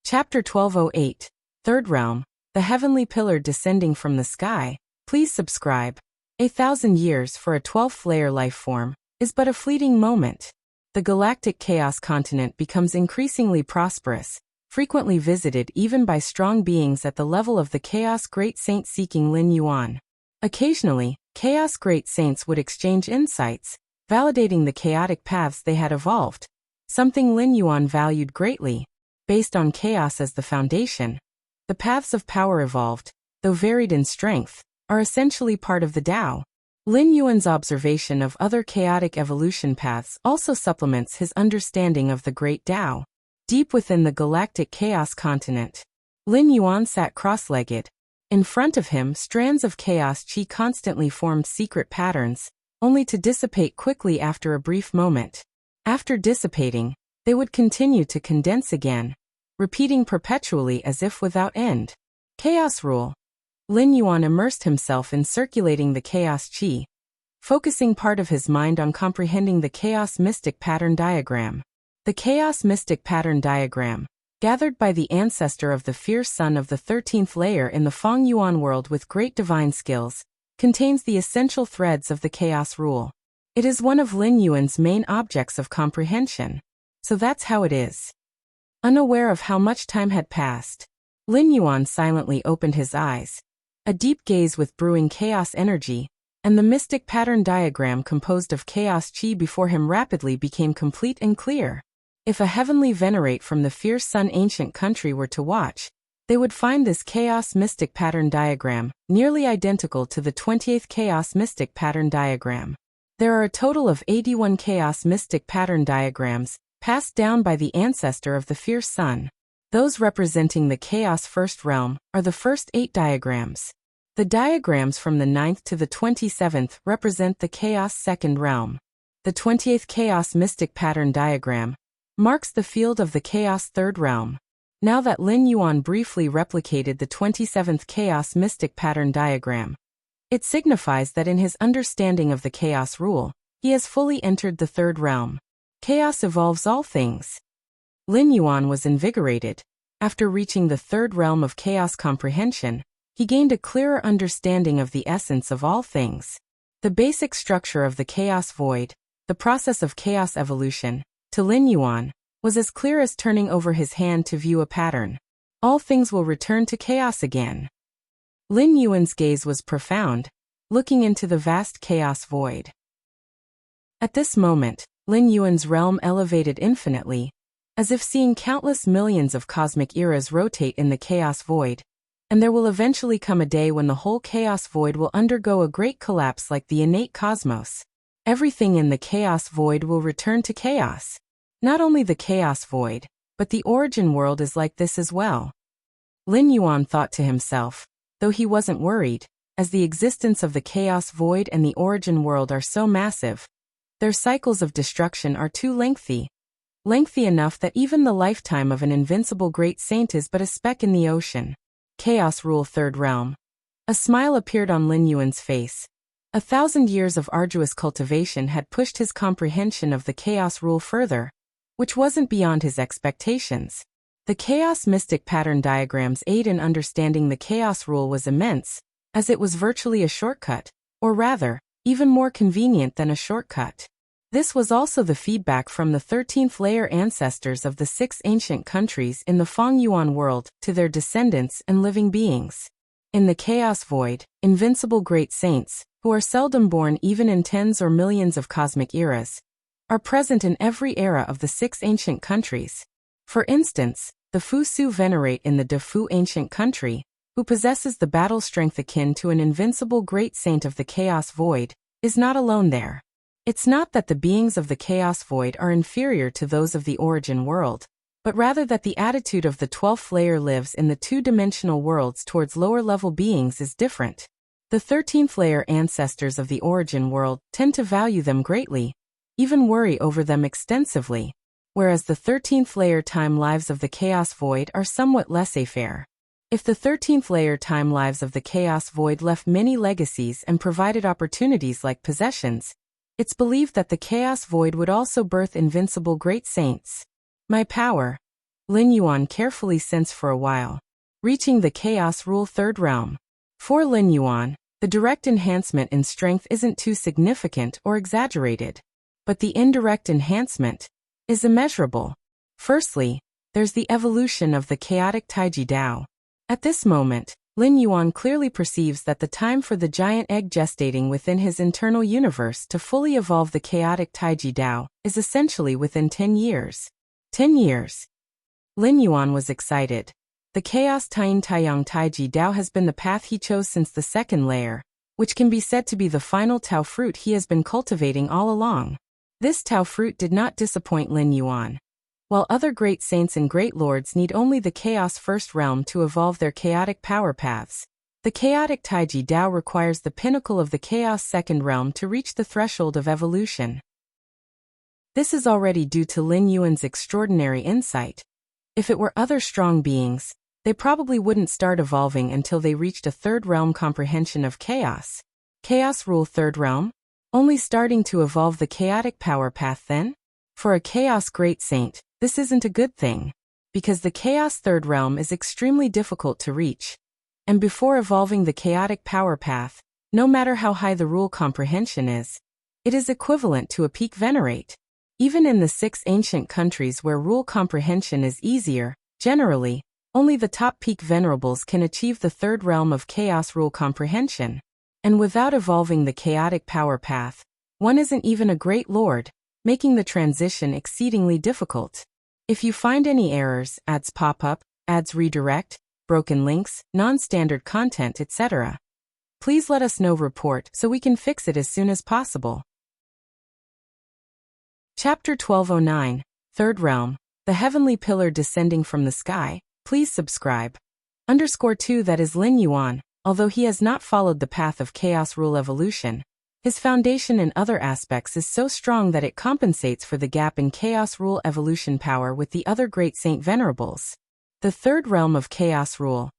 Chapter 1208, Third Realm, the Heavenly Pillar Descending from the Sky. Please subscribe. 1,000 years for a 12th layer life form is but a fleeting moment. The galactic chaos continent becomes increasingly prosperous, frequently visited even by strong beings at the level of the Chaos Great Saint seeking Lin Yuan. Occasionally, Chaos Great Saints would exchange insights, validating the chaotic paths they had evolved, something Lin Yuan valued greatly. Based on chaos as the foundation, the paths of power evolved, though varied in strength, are essentially part of the Tao. Lin Yuan's observation of other chaotic evolution paths also supplements his understanding of the Great Tao. Deep within the galactic chaos continent, Lin Yuan sat cross-legged. In front of him, strands of chaos chi constantly formed secret patterns, only to dissipate quickly after a brief moment. After dissipating, they would continue to condense again, repeating perpetually as if without end. Chaos rule. Lin Yuan immersed himself in circulating the chaos chi, focusing part of his mind on comprehending the chaos mystic pattern diagram. The chaos mystic pattern diagram, gathered by the ancestor of the fierce sun of the 13th layer in the Feng Yuan world with great divine skills, contains the essential threads of the chaos rule. It is one of Lin Yuan's main objects of comprehension. So that's how it is. Unaware of how much time had passed, Lin Yuan silently opened his eyes. A deep gaze with brewing chaos energy, and the mystic pattern diagram composed of chaos chi before him rapidly became complete and clear. If a heavenly venerate from the fierce sun ancient country were to watch, they would find this chaos mystic pattern diagram nearly identical to the 20th chaos mystic pattern diagram. There are a total of 81 chaos mystic pattern diagrams, passed down by the ancestor of the fierce sun. Those representing the chaos first realm are the first 8 diagrams. The diagrams from the 9th to the 27th represent the chaos second realm. The 20th chaos mystic pattern diagram marks the field of the chaos third realm. Now that Lin Yuan briefly replicated the 27th chaos mystic pattern diagram, it signifies that in his understanding of the chaos rule, he has fully entered the third realm. Chaos evolves all things. Lin Yuan was invigorated. After reaching the third realm of chaos comprehension, he gained a clearer understanding of the essence of all things. The basic structure of the chaos void, the process of chaos evolution, to Lin Yuan, was as clear as turning over his hand to view a pattern. All things will return to chaos again. Lin Yuan's gaze was profound, looking into the vast chaos void. At this moment, Lin Yuan's realm elevated infinitely, as if seeing countless millions of cosmic eras rotate in the chaos void, and there will eventually come a day when the whole chaos void will undergo a great collapse like the innate cosmos. Everything in the chaos void will return to chaos. Not only the chaos void, but the origin world is like this as well. Lin Yuan thought to himself, though he wasn't worried, as the existence of the chaos void and the origin world are so massive, their cycles of destruction are too lengthy enough that even the lifetime of an invincible great saint is but a speck in the ocean. Chaos rule third realm. A smile appeared on Lin Yuan's face. 1,000 years of arduous cultivation had pushed his comprehension of the chaos rule further, which wasn't beyond his expectations. The chaos mystic pattern diagram's aid in understanding the chaos rule was immense, as it was virtually a shortcut, or rather, even more convenient than a shortcut. This was also the feedback from the 13th layer ancestors of the 6 ancient countries in the Feng Yuan world to their descendants and living beings. In the chaos void, invincible great saints, who are seldom born even in tens or millions of cosmic eras, are present in every era of the 6 ancient countries. For instance, the Fusu venerate in the Defu ancient country, who possesses the battle strength akin to an invincible great saint of the chaos void, is not alone there. It's not that the beings of the chaos void are inferior to those of the origin world, but rather that the attitude of the 12th layer lives in the 2-dimensional worlds towards lower-level beings is different. The 13th layer ancestors of the origin world tend to value them greatly, even worry over them extensively, whereas the 13th layer time lives of the chaos void are somewhat laissez-faire. If the 13th layer time lives of the chaos void left many legacies and provided opportunities like possessions, it's believed that the chaos void would also birth invincible great saints. My power. Lin Yuan carefully sensed for a while, reaching the chaos rule 3rd realm. For Lin Yuan, the direct enhancement in strength isn't too significant or exaggerated, but the indirect enhancement is immeasurable. Firstly, there's the evolution of the chaotic Taiji Dao. At this moment, Lin Yuan clearly perceives that the time for the giant egg gestating within his internal universe to fully evolve the chaotic Taiji Dao is essentially within 10 years. 10 years. Lin Yuan was excited. The Chaos Taiyang Taiji Dao has been the path he chose since the 2nd layer, which can be said to be the final Tao fruit he has been cultivating all along. This Tao fruit did not disappoint Lin Yuan. While other great saints and great lords need only the Chaos 1st realm to evolve their chaotic power paths, the chaotic Taiji Dao requires the pinnacle of the Chaos 2nd realm to reach the threshold of evolution. This is already due to Lin Yuan's extraordinary insight. If it were other strong beings, they probably wouldn't start evolving until they reached a 3rd realm comprehension of chaos. Chaos rule 3rd realm? Only starting to evolve the chaotic power path then? For a chaos great saint, this isn't a good thing, because the chaos 3rd realm is extremely difficult to reach. And before evolving the chaotic power path, no matter how high the rule comprehension is, it is equivalent to a peak venerate. Even in the 6 ancient countries where rule comprehension is easier, generally, only the top peak venerables can achieve the 3rd realm of chaos rule comprehension. And without evolving the chaotic power path, one isn't even a great lord, making the transition exceedingly difficult. If you find any errors, ads pop up, ads redirect, broken links, non-standard content, etc., please let us know. Report so we can fix it as soon as possible. Chapter 1209, 3rd Realm, the Heavenly Pillar Descending from the Sky. Please subscribe. _2 That is Lin Yuan, although he has not followed the path of Chaos Rule evolution, his foundation in other aspects is so strong that it compensates for the gap in Chaos Rule evolution power with the other Great Saint Venerables. The 3rd Realm of Chaos Rule.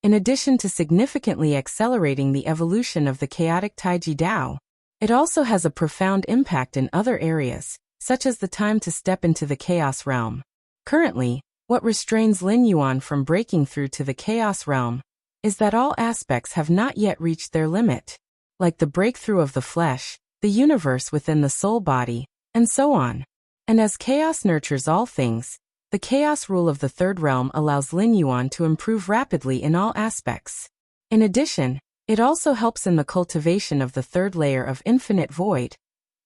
In addition to significantly accelerating the evolution of the chaotic Taiji Dao, it also has a profound impact in other areas, such as the time to step into the Chaos Realm. Currently, what restrains Lin Yuan from breaking through to the Chaos Realm is that all aspects have not yet reached their limit, like the breakthrough of the flesh, the universe within the soul body, and so on. And as chaos nurtures all things, the Chaos Rule of the 3rd Realm allows Lin Yuan to improve rapidly in all aspects. In addition, it also helps in the cultivation of the 3rd layer of infinite void,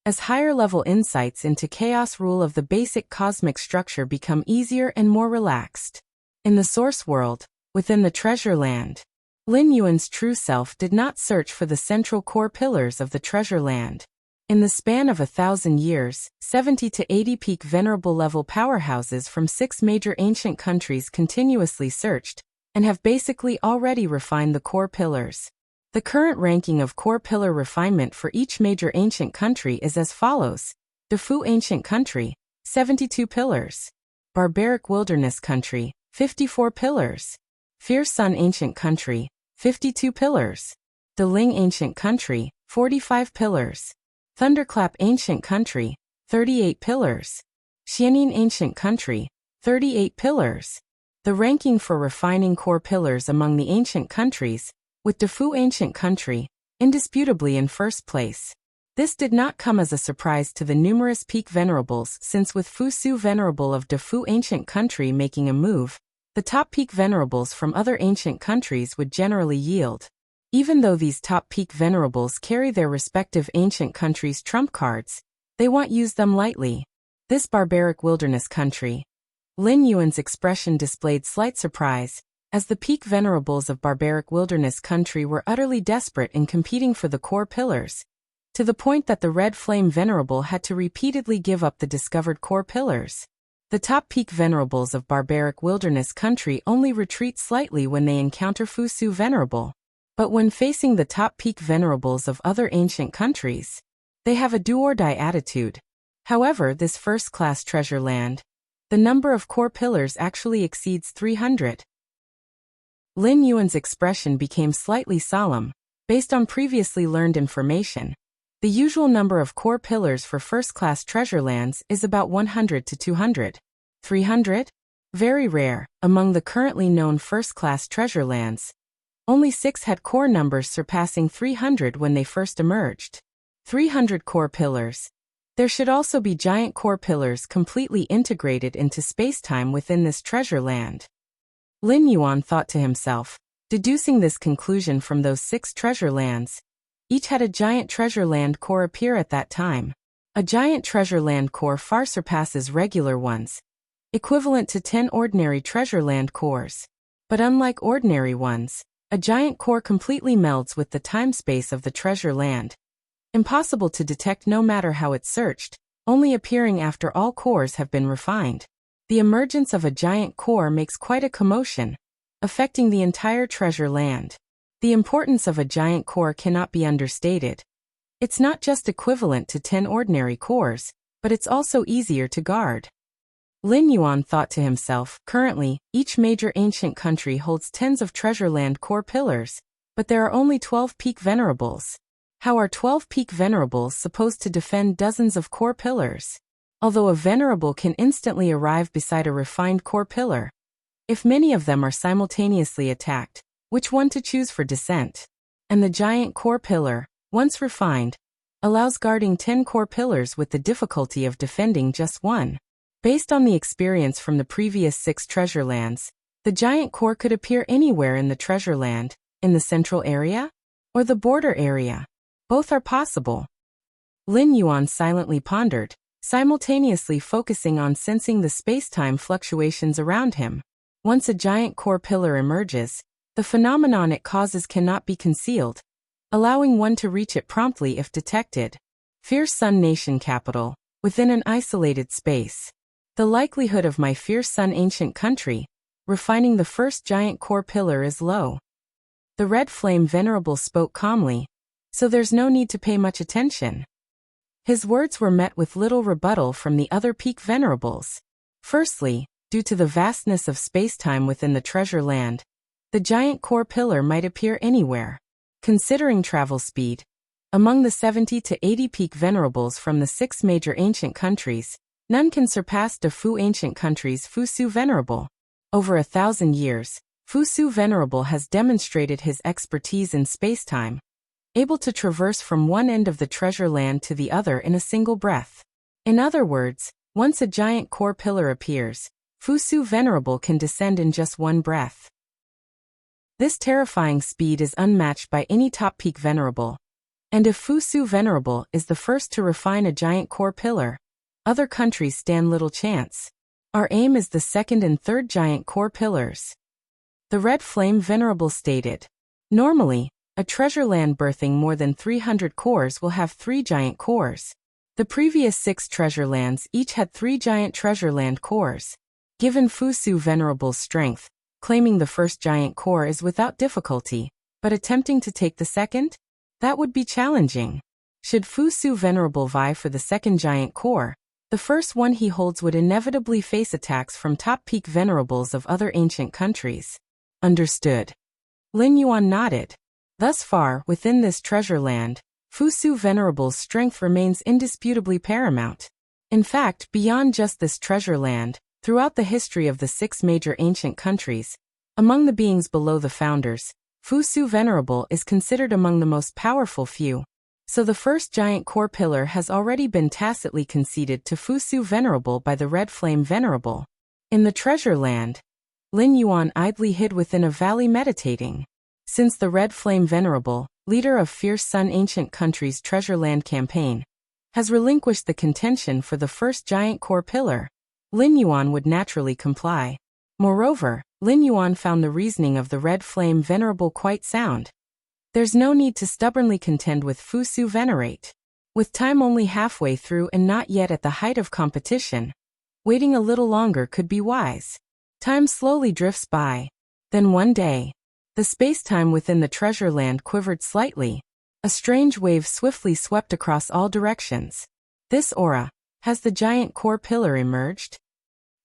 as higher-level insights into Chaos Rule of the basic cosmic structure become easier and more relaxed. In the Source World, within the Treasure Land, Lin Yuan's true self did not search for the central core pillars of the Treasure Land. In the span of 1,000 years, 70 to 80 peak venerable-level powerhouses from 6 major ancient countries continuously searched, and have basically already refined the core pillars. The current ranking of core pillar refinement for each major ancient country is as follows. Defu Ancient Country, 72 pillars. Barbaric Wilderness Country, 54 pillars. Fierce Sun Ancient Country, 52 pillars. Deling Ancient Country, 45 pillars. Thunderclap Ancient Country, 38 pillars. Xianin Ancient Country, 38 pillars. The ranking for refining core pillars among the ancient countries, with Defu Ancient Country indisputably in first place. This did not come as a surprise to the numerous peak venerables, since with Fusu Venerable of Defu Ancient Country making a move, the top peak venerables from other ancient countries would generally yield. Even though these top peak venerables carry their respective ancient countries' trump cards, they won't use them lightly. This barbaric wilderness country. Lin Yuan's expression displayed slight surprise, as the peak venerables of barbaric wilderness country were utterly desperate in competing for the core pillars, to the point that the red flame venerable had to repeatedly give up the discovered core pillars. The top peak venerables of barbaric wilderness country only retreat slightly when they encounter Fusu venerable. But when facing the top peak venerables of other ancient countries, they have a do-or-die attitude. However, this first-class treasure land, the number of core pillars actually exceeds 300. Lin Yuan's expression became slightly solemn. Based on previously learned information, the usual number of core pillars for first-class treasure lands is about 100 to 200. 300? Very rare. Among the currently known first-class treasure lands, only 6 had core numbers surpassing 300 when they first emerged. 300 core pillars. There should also be giant core pillars completely integrated into spacetime within this treasure land. Lin Yuan thought to himself, deducing this conclusion from those 6 treasure lands. Each had a giant treasure land core appear at that time. A giant treasure land core far surpasses regular ones, equivalent to 10 ordinary treasure land cores. But unlike ordinary ones, a giant core completely melds with the time-space of the treasure land. Impossible to detect no matter how it's searched, only appearing after all cores have been refined. The emergence of a giant core makes quite a commotion, affecting the entire treasure land. The importance of a giant core cannot be understated. It's not just equivalent to 10 ordinary cores, but it's also easier to guard. Lin Yuan thought to himself, currently, each major ancient country holds tens of treasure land core pillars, but there are only 12 peak venerables. How are 12 peak venerables supposed to defend dozens of core pillars? Although a venerable can instantly arrive beside a refined core pillar, if many of them are simultaneously attacked, which one to choose for descent? And the giant core pillar, once refined, allows guarding 10 core pillars with the difficulty of defending just one. Based on the experience from the previous 6 treasure lands, the giant core could appear anywhere in the treasure land, in the central area, or the border area. Both are possible. Lin Yuan silently pondered, simultaneously focusing on sensing the space-time fluctuations around him. Once a giant core pillar emerges, the phenomenon it causes cannot be concealed, allowing one to reach it promptly if detected. Fierce Sun Nation capital, within an isolated space. The likelihood of my fierce sun ancient country refining the first giant core pillar is low. The red flame venerable spoke calmly, so there's no need to pay much attention. His words were met with little rebuttal from the other peak venerables. Firstly, due to the vastness of spacetime within the treasure land, the giant core pillar might appear anywhere. Considering travel speed, among the 70 to 80 peak venerables from the 6 major ancient countries, none can surpass the Fu ancient country's Fusu venerable. Over 1,000 years, Fusu venerable has demonstrated his expertise in spacetime, able to traverse from one end of the treasure land to the other in a single breath. In other words, once a giant core pillar appears, Fusu venerable can descend in just one breath. This terrifying speed is unmatched by any top peak venerable. And if Fusu venerable is the first to refine a giant core pillar, other countries stand little chance. Our aim is the second and third giant core pillars. The red flame venerable stated. Normally, a treasure land birthing more than 300 cores will have 3 giant cores. The previous 6 treasure lands each had 3 giant treasure land cores. Given Fusu venerable's strength, claiming the first giant core is without difficulty, but attempting to take the second? That would be challenging. Should Fusu venerable vie for the second giant core, the first one he holds would inevitably face attacks from top peak venerables of other ancient countries. Understood. Lin Yuan nodded. Thus far, within this treasure land, Fusu venerable's strength remains indisputably paramount. In fact, beyond just this treasure land, throughout the history of the 6 major ancient countries, among the beings below the founders, Fusu venerable is considered among the most powerful few. So the first giant core pillar has already been tacitly conceded to Fusu venerable by the red flame venerable. In the treasure land, Lin Yuan idly hid within a valley meditating. Since the Red Flame Venerable, leader of Fierce Sun Ancient Country's Treasure Land campaign, has relinquished the contention for the first giant core pillar, Lin Yuan would naturally comply. Moreover, Lin Yuan found the reasoning of the Red Flame Venerable quite sound. There's no need to stubbornly contend with Fusu Venerate. With time only halfway through and not yet at the height of competition, waiting a little longer could be wise. Time slowly drifts by. Then one day, the space-time within the treasure land quivered slightly. A strange wave swiftly swept across all directions. This aura, has the giant core pillar emerged?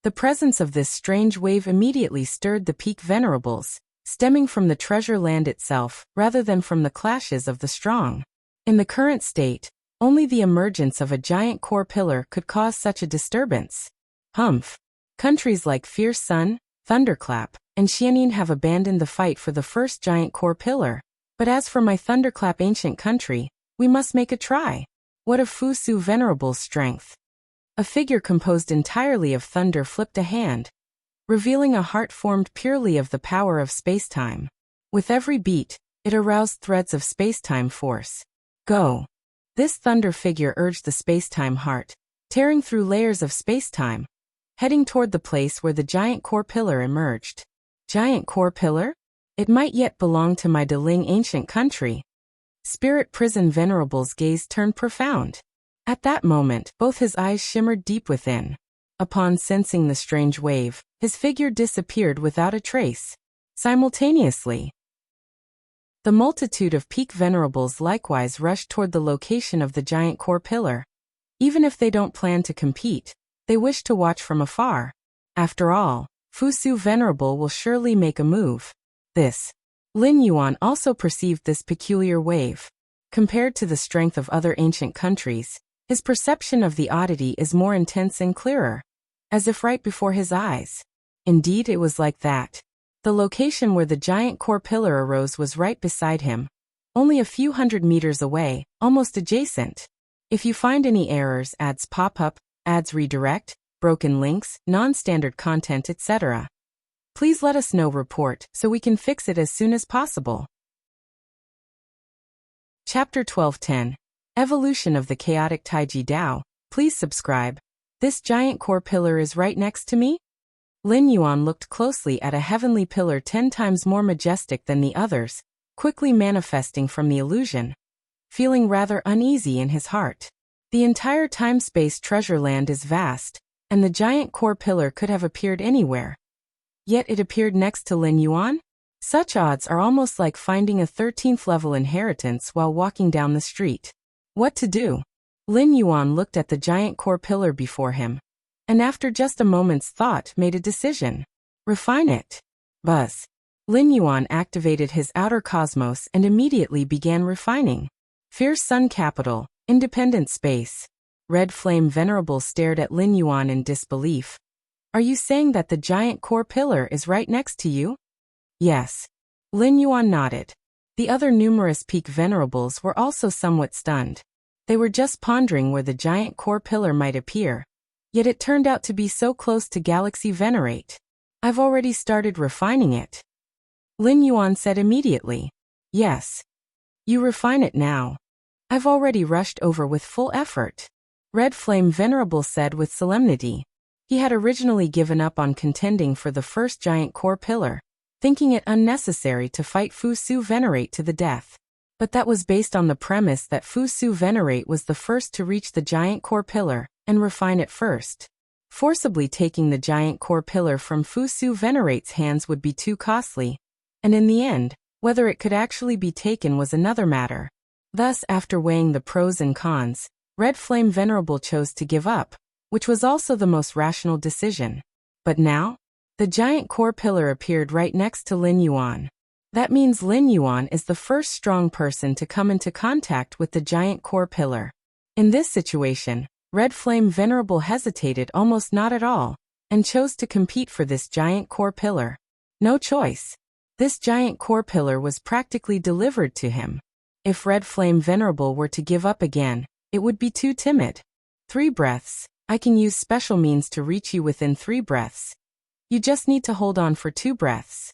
The presence of this strange wave immediately stirred the peak venerables, stemming from the treasure land itself rather than from the clashes of the strong. In the current state, only the emergence of a giant core pillar could cause such a disturbance. Humph. Countries like Fierce Sun, Thunderclap, and Xianin have abandoned the fight for the first giant core pillar. But as for my Thunderclap ancient country, we must make a try. What of Fusu Venerable's strength? A figure composed entirely of thunder flipped a hand, revealing a heart formed purely of the power of space-time. With every beat, it aroused threads of space-time force. Go! This thunder figure urged the space-time heart, tearing through layers of space-time, heading toward the place where the giant core pillar emerged. Giant core pillar? It might yet belong to my Deling ancient country. Spirit Prison Venerable's gaze turned profound. At that moment, both his eyes shimmered deep within. Upon sensing the strange wave, his figure disappeared without a trace. Simultaneously, the multitude of peak venerables likewise rushed toward the location of the giant core pillar. Even if they don't plan to compete, they wish to watch from afar. After all, Fusu Venerable will surely make a move. Lin Yuan also perceived this peculiar wave. Compared to the strength of other ancient countries, his perception of the oddity is more intense and clearer, as if right before his eyes. Indeed, it was like that. The location where the giant core pillar arose was right beside him, only a few hundred meters away, almost adjacent. If you find any errors, ads pop up, ads redirect, broken links, non-standard content, etc., please let us know. Report so we can fix it as soon as possible. Chapter 12:10 Evolution of the Chaotic Taiji Dao. Please subscribe. This giant core pillar is right next to me? Lin Yuan looked closely at a heavenly pillar 10 times more majestic than the others, quickly manifesting from the illusion, feeling rather uneasy in his heart. The entire time-space treasure land is vast, and the giant core pillar could have appeared anywhere. Yet it appeared next to Lin Yuan? Such odds are almost like finding a 13th level inheritance while walking down the street. What to do? Lin Yuan looked at the giant core pillar before him, and after just a moment's thought made a decision. Refine it. Buzz. Lin Yuan activated his outer cosmos and immediately began refining. Fierce Sun Capital, Independent Space. Red Flame Venerable stared at Lin Yuan in disbelief. Are you saying that the giant core pillar is right next to you? Yes. Lin Yuan nodded. The other numerous peak venerables were also somewhat stunned. They were just pondering where the giant core pillar might appear. Yet it turned out to be so close to Galaxy Venerate. I've already started refining it. Lin Yuan said immediately. Yes. You refine it now. I've already rushed over with full effort. Red Flame Venerable said with solemnity. He had originally given up on contending for the first giant core pillar, thinking it unnecessary to fight Fusu Venerate to the death. But that was based on the premise that Fusu Venerate was the first to reach the giant core pillar, and refine it first. Forcibly taking the giant core pillar from Fusu Venerate's hands would be too costly, and in the end, whether it could actually be taken was another matter. Thus, after weighing the pros and cons, Red Flame Venerable chose to give up, which was also the most rational decision. But now, the giant core pillar appeared right next to Lin Yuan. That means Lin Yuan is the first strong person to come into contact with the giant core pillar. In this situation, Red Flame Venerable hesitated almost not at all, and chose to compete for this giant core pillar. No choice. This giant core pillar was practically delivered to him. If Red Flame Venerable were to give up again, it would be too timid. 3 breaths. I can use special means to reach you within 3 breaths. You just need to hold on for 2 breaths.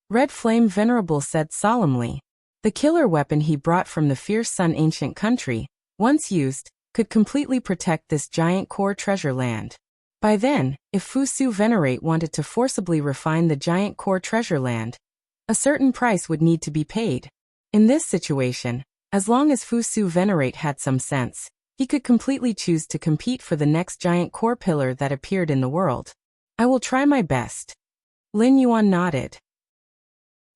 Red Flame Venerable said solemnly. The killer weapon he brought from the fierce Sun ancient country, once used, could completely protect this giant core treasure land. By then, if Fusu Venerate wanted to forcibly refine the giant core treasure land, a certain price would need to be paid. In this situation, as long as Fusu Venerate had some sense, he could completely choose to compete for the next giant core pillar that appeared in the world. I will try my best. Lin Yuan nodded.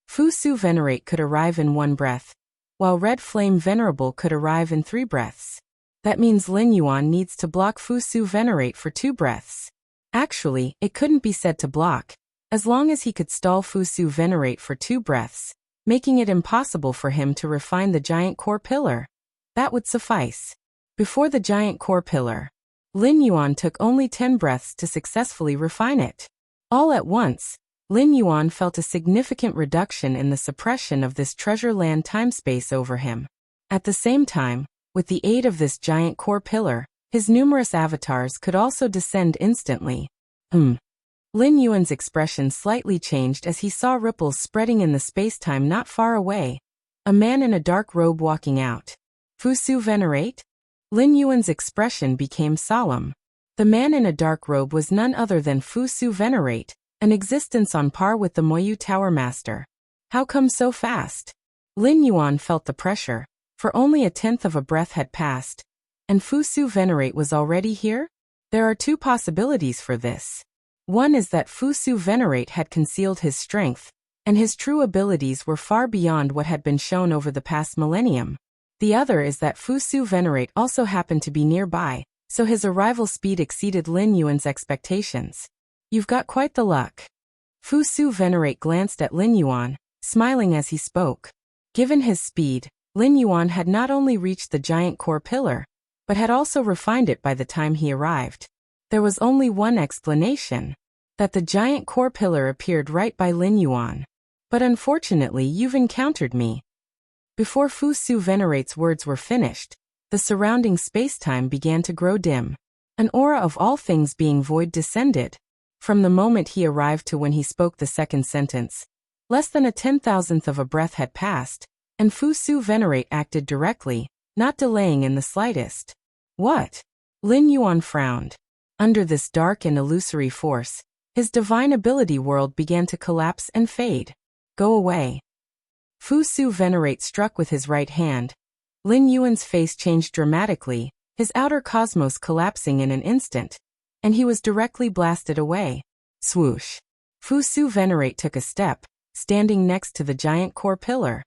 Fusu Venerate could arrive in 1 breath, while Red Flame Venerable could arrive in 3 breaths. That means Lin Yuan needs to block Fusu Venerate for 2 breaths. Actually, it couldn't be said to block, as long as he could stall Fusu Venerate for 2 breaths, making it impossible for him to refine the giant core pillar. That would suffice. Before the giant core pillar, Lin Yuan took only 10 breaths to successfully refine it. All at once, Lin Yuan felt a significant reduction in the suppression of this treasure land time-space over him. At the same time, with the aid of this giant core pillar, his numerous avatars could also descend instantly. Lin Yuan's expression slightly changed as he saw ripples spreading in the space-time not far away. A man in a dark robe walking out. Fusu Venerate? Lin Yuan's expression became solemn. The man in a dark robe was none other than Fusu Venerate, an existence on par with the Moyu Tower Master. How come so fast? Lin Yuan felt the pressure, for only 1/10 of a breath had passed, and Fusu Venerate was already here? There are 2 possibilities for this. One is that Fusu Venerate had concealed his strength, and his true abilities were far beyond what had been shown over the past millennium. The other is that Fusu Venerate also happened to be nearby, so his arrival speed exceeded Lin Yuan's expectations. You've got quite the luck. Fusu Venerate glanced at Lin Yuan, smiling as he spoke. Given his speed, Lin Yuan had not only reached the giant core pillar, but had also refined it by the time he arrived. There was only one explanation, that the giant core pillar appeared right by Lin Yuan. But unfortunately you've encountered me. Before Fusu Venerate's words were finished, the surrounding space-time began to grow dim. An aura of all things being void descended. From the moment he arrived to when he spoke the second sentence, less than 1/10,000th of a breath had passed, and Fusu Venerate acted directly, not delaying in the slightest. What? Lin Yuan frowned. Under this dark and illusory force, his divine ability world began to collapse and fade. Go away. Fusu Venerate struck with his right hand. Lin Yuan's face changed dramatically, his outer cosmos collapsing in an instant, and he was directly blasted away. Swoosh. Fusu Venerate took a step, standing next to the giant core pillar.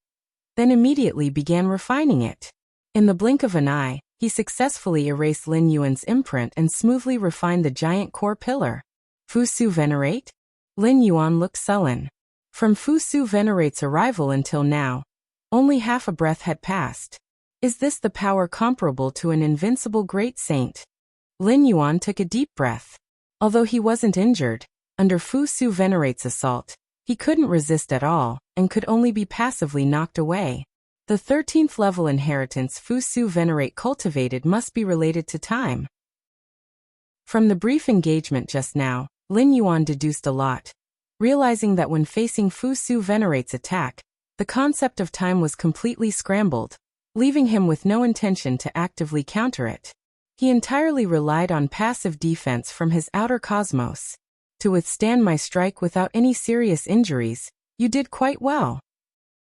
Then immediately began refining it. In the blink of an eye, he successfully erased Lin Yuan's imprint and smoothly refined the giant core pillar. Fusu Venerate? Lin Yuan looked sullen. From Fusu Venerate's arrival until now, only half a breath had passed. Is this the power comparable to an invincible great saint? Lin Yuan took a deep breath. Although he wasn't injured, under Fusu Venerate's assault, he couldn't resist at all, and could only be passively knocked away. The 13th level inheritance Fusu Venerate cultivated must be related to time. From the brief engagement just now, Lin Yuan deduced a lot. Realizing that when facing Fusu Venerate's attack, the concept of time was completely scrambled, leaving him with no intention to actively counter it. He entirely relied on passive defense from his outer cosmos. To withstand my strike without any serious injuries, you did quite well.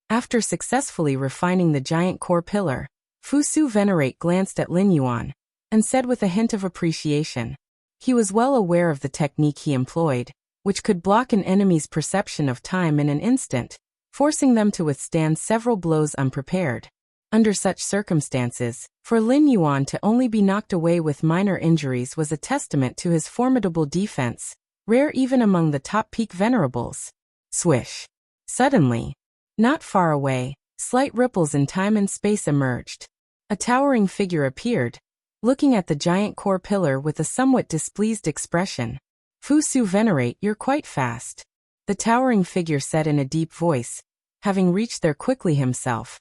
After successfully refining the giant core pillar, Fusu Venerate glanced at Lin Yuan, and said with a hint of appreciation. He was well aware of the technique he employed, which could block an enemy's perception of time in an instant, forcing them to withstand several blows unprepared. Under such circumstances, for Lin Yuan to only be knocked away with minor injuries was a testament to his formidable defense, rare even among the top peak venerables. Swish. Suddenly, not far away, slight ripples in time and space emerged. A towering figure appeared, looking at the giant core pillar with a somewhat displeased expression. Fusu Venerate, you're quite fast. The towering figure said in a deep voice, having reached there quickly himself.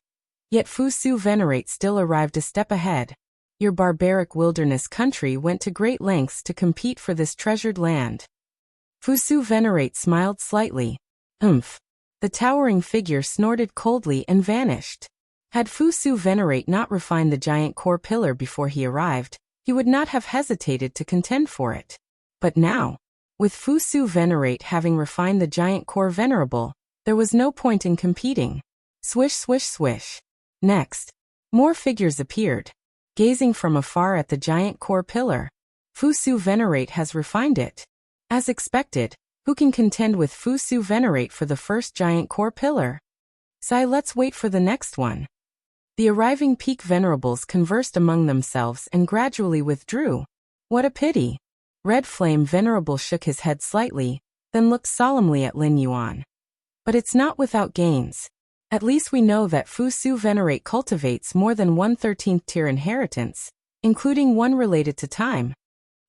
Yet Fusu Venerate still arrived a step ahead. Your barbaric wilderness country went to great lengths to compete for this treasured land. Fusu Venerate smiled slightly. Oomph. The towering figure snorted coldly and vanished. Had Fusu Venerate not refined the giant core pillar before he arrived, he would not have hesitated to contend for it. But now, with Fusu Venerate having refined the giant core venerable, there was no point in competing. Swish, swish, swish. Next, more figures appeared. Gazing from afar at the giant core pillar, Fusu Venerate has refined it. As expected, who can contend with Fusu Venerate for the first giant core pillar? Let's wait for the next one. The arriving peak venerables conversed among themselves and gradually withdrew. What a pity. Red Flame Venerable shook his head slightly, then looked solemnly at Lin Yuan. But it's not without gains. At least we know that Fusu Venerate cultivates more than one 13th tier inheritance, including one related to time.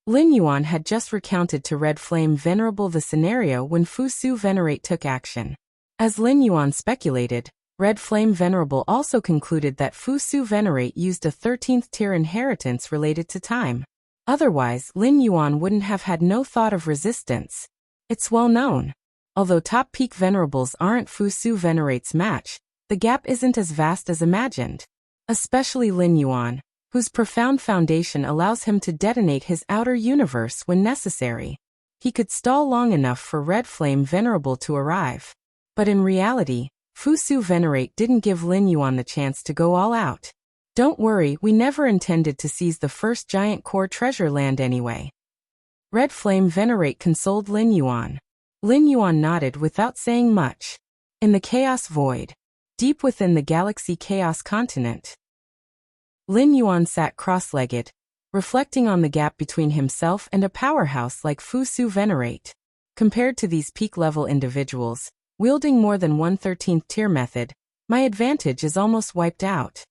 Lin Yuan had just recounted to Red Flame Venerable the scenario when Fusu Venerate took action. As Lin Yuan speculated, Red Flame Venerable also concluded that Fusu Venerate used a 13th tier inheritance related to time. Otherwise, Lin Yuan wouldn't have had no thought of resistance. It's well known. Although top peak venerables aren't Fusu Venerate's match, the gap isn't as vast as imagined. Especially Lin Yuan, whose profound foundation allows him to detonate his outer universe when necessary. He could stall long enough for Red Flame Venerable to arrive. But in reality, Fusu Venerate didn't give Lin Yuan the chance to go all out. Don't worry, we never intended to seize the first giant core treasure land anyway. Red Flame Venerate consoled Lin Yuan. Lin Yuan nodded without saying much. In the chaos void, deep within the galaxy chaos continent, Lin Yuan sat cross-legged, reflecting on the gap between himself and a powerhouse like Fusu Venerate. Compared to these peak-level individuals, wielding more than one 13th tier method, my advantage is almost wiped out.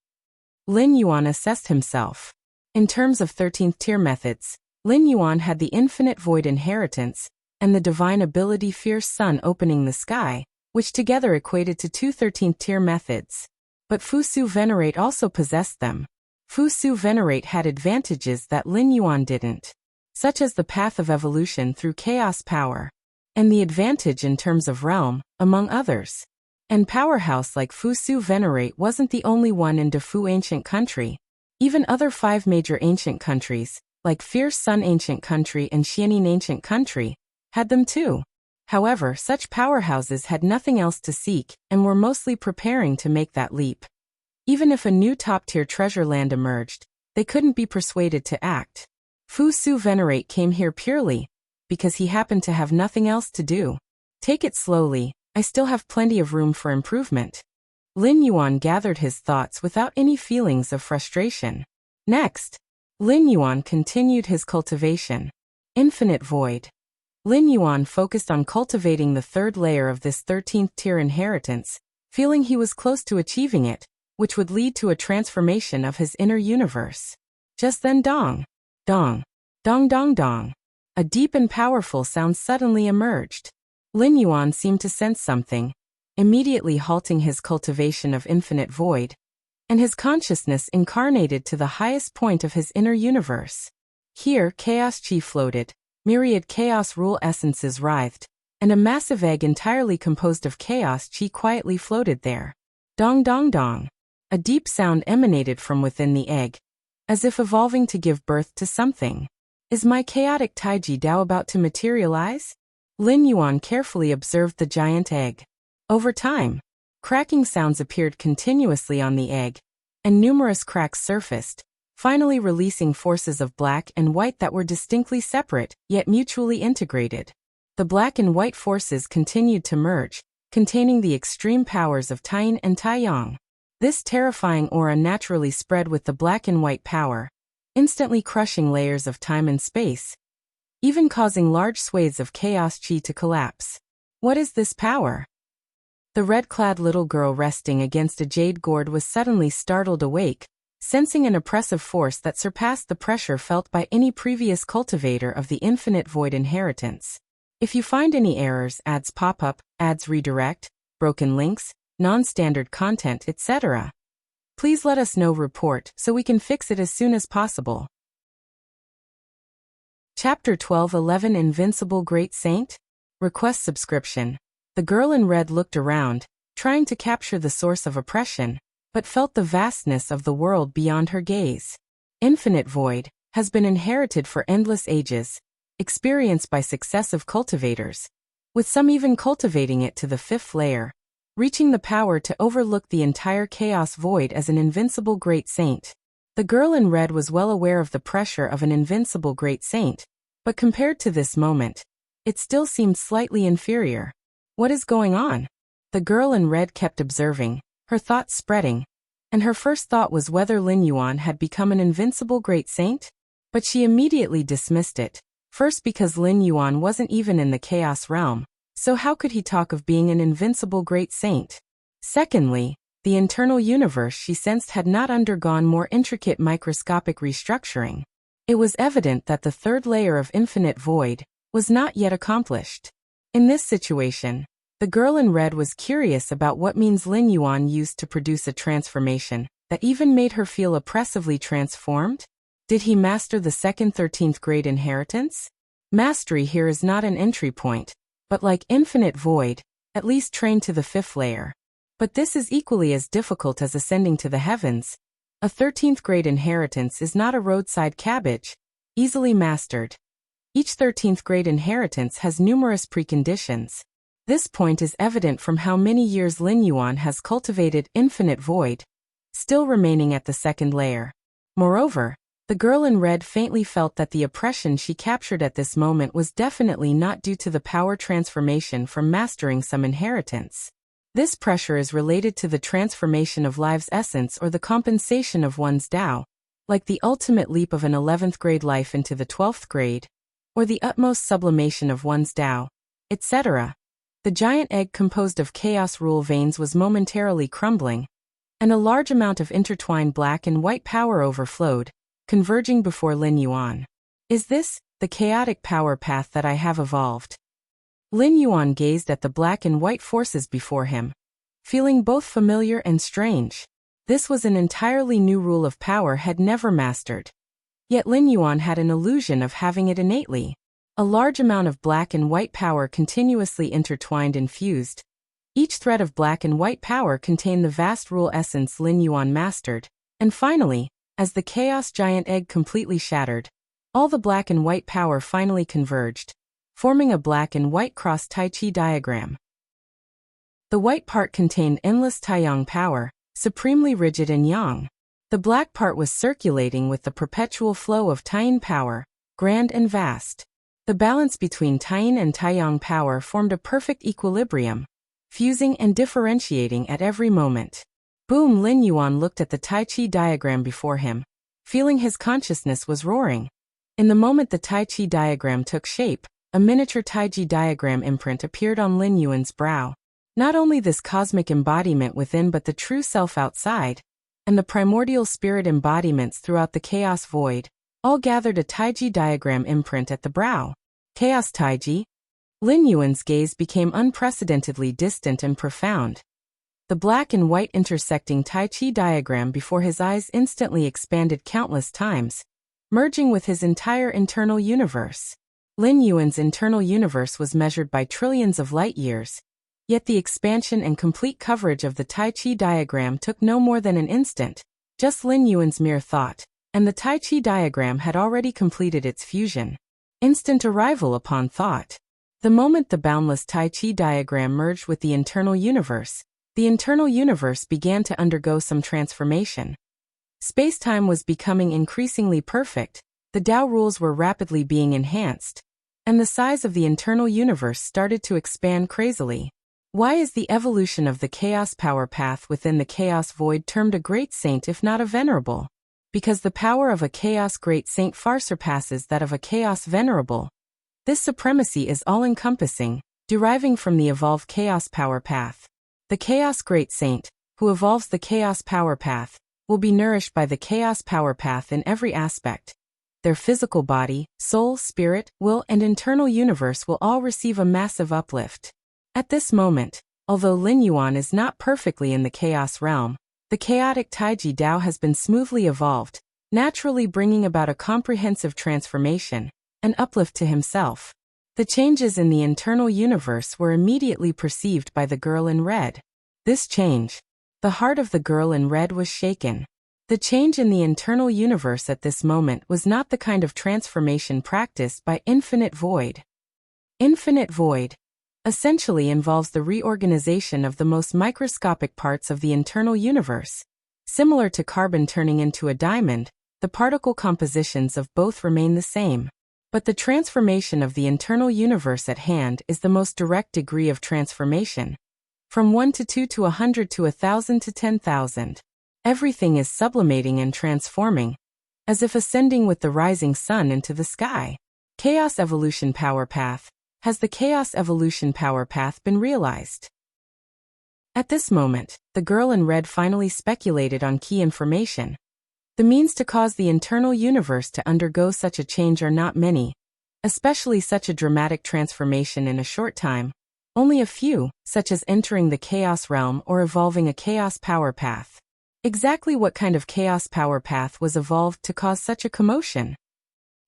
Lin Yuan assessed himself. In terms of 13th tier methods, Lin Yuan had the infinite void inheritance, and the divine ability Fierce Sun opening the sky, which together equated to two 13th tier methods. But Fusu Venerate also possessed them. Fusu Venerate had advantages that Lin Yuan didn't, such as the path of evolution through chaos power, and the advantage in terms of realm, among others. And powerhouse like Fusu Venerate wasn't the only one in Defu Ancient Country. Even other 5 major ancient countries, like Fierce Sun Ancient Country and Xianin Ancient Country, had them too. However, such powerhouses had nothing else to seek and were mostly preparing to make that leap. Even if a new top-tier treasure land emerged, they couldn't be persuaded to act. Fusu Venerate came here purely because he happened to have nothing else to do. Take it slowly, I still have plenty of room for improvement. Lin Yuan gathered his thoughts without any feelings of frustration. Next, Lin Yuan continued his cultivation. Infinite Void. Lin Yuan focused on cultivating the third layer of this 13th tier inheritance, feeling he was close to achieving it, which would lead to a transformation of his inner universe. Just then dong, dong, dong dong dong. A deep and powerful sound suddenly emerged. Lin Yuan seemed to sense something, immediately halting his cultivation of infinite void, and his consciousness incarnated to the highest point of his inner universe. Here, chaos chi floated, myriad chaos rule essences writhed, and a massive egg entirely composed of chaos chi quietly floated there. Dong dong dong. A deep sound emanated from within the egg, as if evolving to give birth to something. Is my chaotic Taiji Dao about to materialize? Lin Yuan carefully observed the giant egg. Over time, cracking sounds appeared continuously on the egg, and numerous cracks surfaced, finally releasing forces of black and white that were distinctly separate, yet mutually integrated. The black and white forces continued to merge, containing the extreme powers of Taiyin and Taiyang. This terrifying aura naturally spread with the black and white power, instantly crushing layers of time and space, even causing large swathes of chaos chi to collapse. What is this power? The red-clad little girl resting against a jade gourd was suddenly startled awake, sensing an oppressive force that surpassed the pressure felt by any previous cultivator of the infinite void inheritance. If you find any errors, ads pop up, ads redirect, broken links, non-standard content, etc., please let us know. Report so we can fix it as soon as possible. Chapter 12 11 Invincible Great Saint? Request subscription. The girl in red looked around, trying to capture the source of oppression, but felt the vastness of the world beyond her gaze. Infinite void has been inherited for endless ages, experienced by successive cultivators, with some even cultivating it to the fifth layer, reaching the power to overlook the entire chaos void as an invincible great saint. The girl in red was well aware of the pressure of an invincible great saint, but compared to this moment, it still seemed slightly inferior. What is going on? The girl in red kept observing, her thoughts spreading, and her first thought was whether Lin Yuan had become an invincible great saint? But she immediately dismissed it, first because Lin Yuan wasn't even in the chaos realm, so how could he talk of being an invincible great saint? Secondly, the internal universe she sensed had not undergone more intricate microscopic restructuring. It was evident that the third layer of infinite void was not yet accomplished. In this situation, the girl in red was curious about what means Lin Yuan used to produce a transformation that even made her feel oppressively transformed. Did he master the second 13th grade inheritance? Mastery here is not an entry point, but like infinite void, at least trained to the fifth layer. But this is equally as difficult as ascending to the heavens. A 13th grade inheritance is not a roadside cabbage, easily mastered. Each 13th grade inheritance has numerous preconditions. This point is evident from how many years Lin Yuan has cultivated infinite void, still remaining at the second layer. Moreover, the girl in red faintly felt that the oppression she captured at this moment was definitely not due to the power transformation from mastering some inheritance. This pressure is related to the transformation of life's essence or the compensation of one's Tao, like the ultimate leap of an 11th grade life into the 12th grade, or the utmost sublimation of one's Tao, etc. The giant egg composed of chaos rule veins was momentarily crumbling, and a large amount of intertwined black and white power overflowed, converging before Lin Yuan. Is this the chaotic power path that I have evolved? Lin Yuan gazed at the black and white forces before him, feeling both familiar and strange. This was an entirely new rule of power had never mastered. Yet Lin Yuan had an illusion of having it innately. A large amount of black and white power continuously intertwined and fused. Each thread of black and white power contained the vast rule essence Lin Yuan mastered. And finally, as the chaos giant egg completely shattered, all the black and white power finally converged, forming a black and white cross Tai Chi diagram. The white part contained endless Taiyang power, supremely rigid and yang. The black part was circulating with the perpetual flow of Taiyin power, grand and vast. The balance between Taiyin and Taiyang power formed a perfect equilibrium, fusing and differentiating at every moment. Boom! Lin Yuan looked at the Tai Chi diagram before him, feeling his consciousness was roaring. In the moment the Tai Chi diagram took shape, a miniature Tai Chi diagram imprint appeared on Lin Yuan's brow. Not only this cosmic embodiment within but the true self outside, and the primordial spirit embodiments throughout the chaos void, all gathered a Taiji diagram imprint at the brow. Chaos Taiji? Lin Yuan's gaze became unprecedentedly distant and profound. The black and white intersecting Tai Chi diagram before his eyes instantly expanded countless times, merging with his entire internal universe. Lin Yuan's internal universe was measured by trillions of light years, yet the expansion and complete coverage of the Tai Chi diagram took no more than an instant, just Lin Yuan's mere thought, and the Tai Chi diagram had already completed its fusion. Instant arrival upon thought. The moment the boundless Tai Chi diagram merged with the internal universe began to undergo some transformation. Space-time was becoming increasingly perfect, the Tao rules were rapidly being enhanced, and the size of the internal universe started to expand crazily. Why is the evolution of the chaos power path within the chaos void termed a great saint if not a venerable? Because the power of a chaos great saint far surpasses that of a chaos venerable. This supremacy is all-encompassing, deriving from the evolved chaos power path. The chaos great saint, who evolves the chaos power path, will be nourished by the chaos power path in every aspect. Their physical body, soul, spirit, will, and internal universe will all receive a massive uplift. At this moment, although Lin Yuan is not perfectly in the chaos realm, the chaotic Taiji Tao has been smoothly evolved, naturally bringing about a comprehensive transformation, an uplift to himself. The changes in the internal universe were immediately perceived by the girl in red. This change. The heart of the girl in red was shaken. The change in the internal universe at this moment was not the kind of transformation practiced by Infinite Void. Infinite Void essentially involves the reorganization of the most microscopic parts of the internal universe. Similar to carbon turning into a diamond, the particle compositions of both remain the same. But the transformation of the internal universe at hand is the most direct degree of transformation. From 1 to 2 to 100 to 1,000 to 10,000. Everything is sublimating and transforming, as if ascending with the rising sun into the sky. Chaos Evolution Power Path. Has the Chaos Evolution Power Path been realized? At this moment, the girl in red finally speculated on key information. The means to cause the internal universe to undergo such a change are not many, especially such a dramatic transformation in a short time. Only a few, such as entering the chaos realm or evolving a chaos power path. Exactly what kind of chaos power path was evolved to cause such a commotion?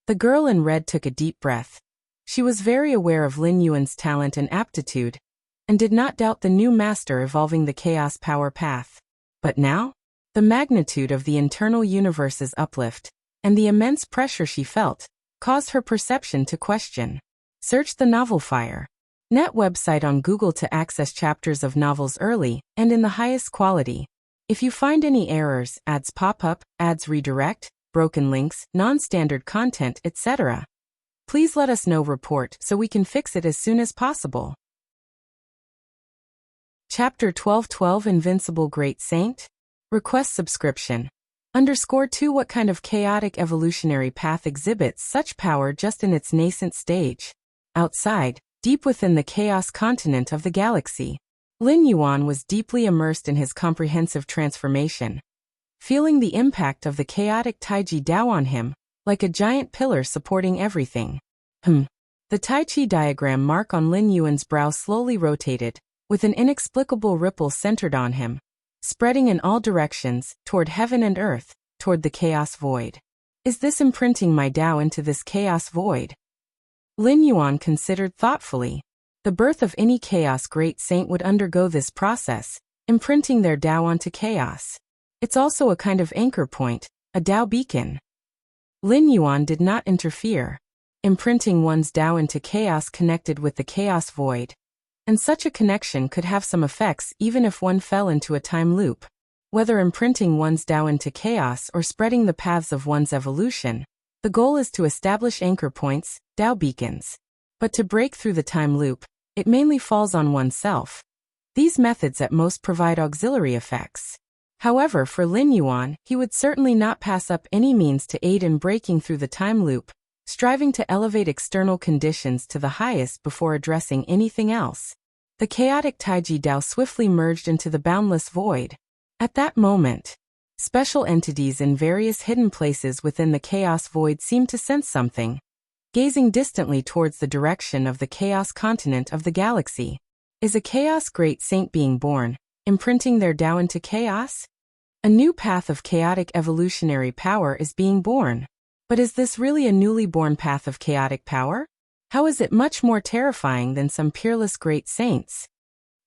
The girl in red took a deep breath. She was very aware of Lin Yuan's talent and aptitude, and did not doubt the new master evolving the chaos power path. But now? The magnitude of the internal universe's uplift, and the immense pressure she felt, caused her perception to question. Search the novel Fire. Net website on Google to access chapters of novels early and in the highest quality. If you find any errors, ads pop up, ads redirect, broken links, non-standard content, etc., please let us know. Report so we can fix it as soon as possible. Chapter 1212 Invincible Great Saint. Request subscription. _2 What kind of chaotic evolutionary path exhibits such power just in its nascent stage? Outside, deep within the chaos continent of the galaxy, Lin Yuan was deeply immersed in his comprehensive transformation, feeling the impact of the chaotic Taiji Dao on him, like a giant pillar supporting everything. The Tai Chi diagram mark on Lin Yuan's brow slowly rotated, with an inexplicable ripple centered on him, spreading in all directions, toward heaven and earth, toward the chaos void. Is this imprinting my Dao into this chaos void? Lin Yuan considered thoughtfully. The birth of any chaos great saint would undergo this process, imprinting their Dao onto chaos. It's also a kind of anchor point, a Dao beacon. Lin Yuan did not interfere. Imprinting one's Dao into chaos connected with the chaos void. And such a connection could have some effects even if one fell into a time loop. Whether imprinting one's Dao into chaos or spreading the paths of one's evolution, the goal is to establish anchor points, Dao beacons. But to break through the time loop, it mainly falls on oneself. These methods at most provide auxiliary effects. However, for Lin Yuan, he would certainly not pass up any means to aid in breaking through the time loop, striving to elevate external conditions to the highest before addressing anything else. The chaotic Taiji Dao swiftly merged into the boundless void. At that moment, special entities in various hidden places within the chaos void seemed to sense something, gazing distantly towards the direction of the chaos continent of the galaxy. Is a chaos great saint being born, imprinting their Dao into chaos? A new path of chaotic evolutionary power is being born. But is this really a newly born path of chaotic power? How is it much more terrifying than some peerless great saints?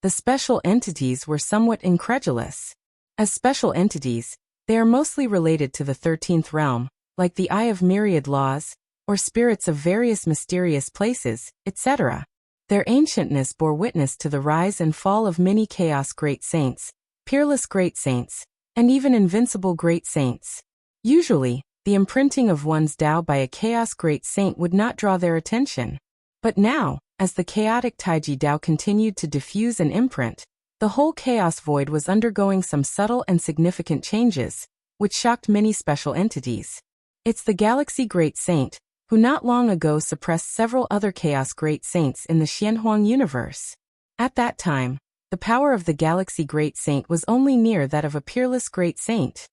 The special entities were somewhat incredulous. As special entities, they are mostly related to the 13th realm, like the Eye of Myriad Laws, or spirits of various mysterious places, etc. Their ancientness bore witness to the rise and fall of many chaos great saints, peerless great saints, and even invincible great saints. Usually, the imprinting of one's Dao by a chaos great saint would not draw their attention. But now, as the chaotic Taiji Dao continued to diffuse and imprint, the whole chaos void was undergoing some subtle and significant changes, which shocked many special entities. It's the galaxy great saint, who not long ago suppressed several other chaos great saints in the Xianhuang universe. At that time, the power of the galaxy great saint was only near that of a peerless great saint.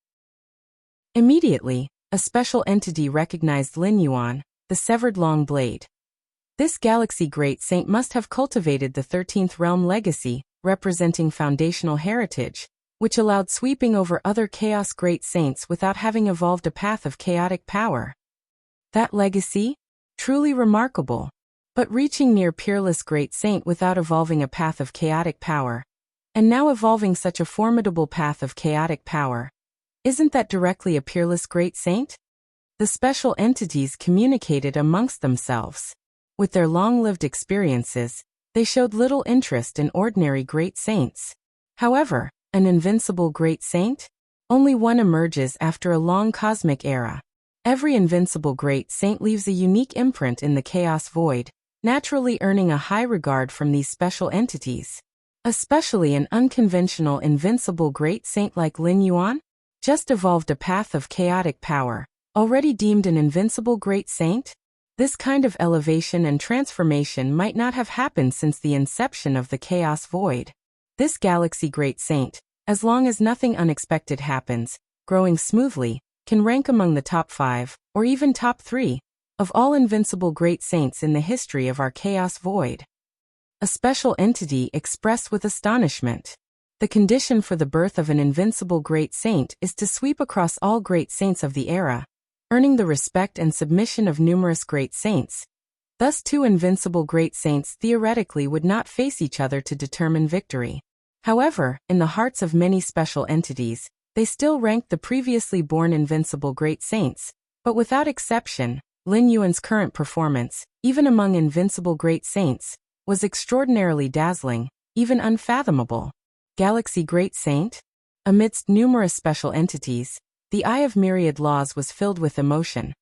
Immediately, a special entity recognized Lin Yuan, the severed long blade. This galaxy great saint must have cultivated the 13th realm legacy, representing foundational heritage, which allowed sweeping over other chaos great saints without having evolved a path of chaotic power. That legacy? Truly remarkable. but reaching near peerless great saint without evolving a path of chaotic power. And now evolving such a formidable path of chaotic power. Isn't that directly a peerless great saint? The special entities communicated amongst themselves. With their long-lived experiences, they showed little interest in ordinary great saints. However, an invincible great saint? Only one emerges after a long cosmic era. Every invincible great saint leaves a unique imprint in the chaos void, naturally earning a high regard from these special entities. Especially an unconventional invincible great saint like Lin Yuan? Just evolved a path of chaotic power, already deemed an invincible great saint? This kind of elevation and transformation might not have happened since the inception of the chaos void. This galaxy great saint, as long as nothing unexpected happens, growing smoothly, can rank among the top 5, or even top 3, of all invincible great saints in the history of our chaos void. A special entity expressed with astonishment. The condition for the birth of an invincible great saint is to sweep across all great saints of the era, earning the respect and submission of numerous great saints. Thus, two invincible great saints theoretically would not face each other to determine victory. However, in the hearts of many special entities, they still ranked the previously born invincible great saints. But without exception, Lin Yuan's current performance, even among invincible great saints, was extraordinarily dazzling, even unfathomable. Galaxy Great Saint? Amidst numerous special entities, the Eye of Myriad Laws was filled with emotion.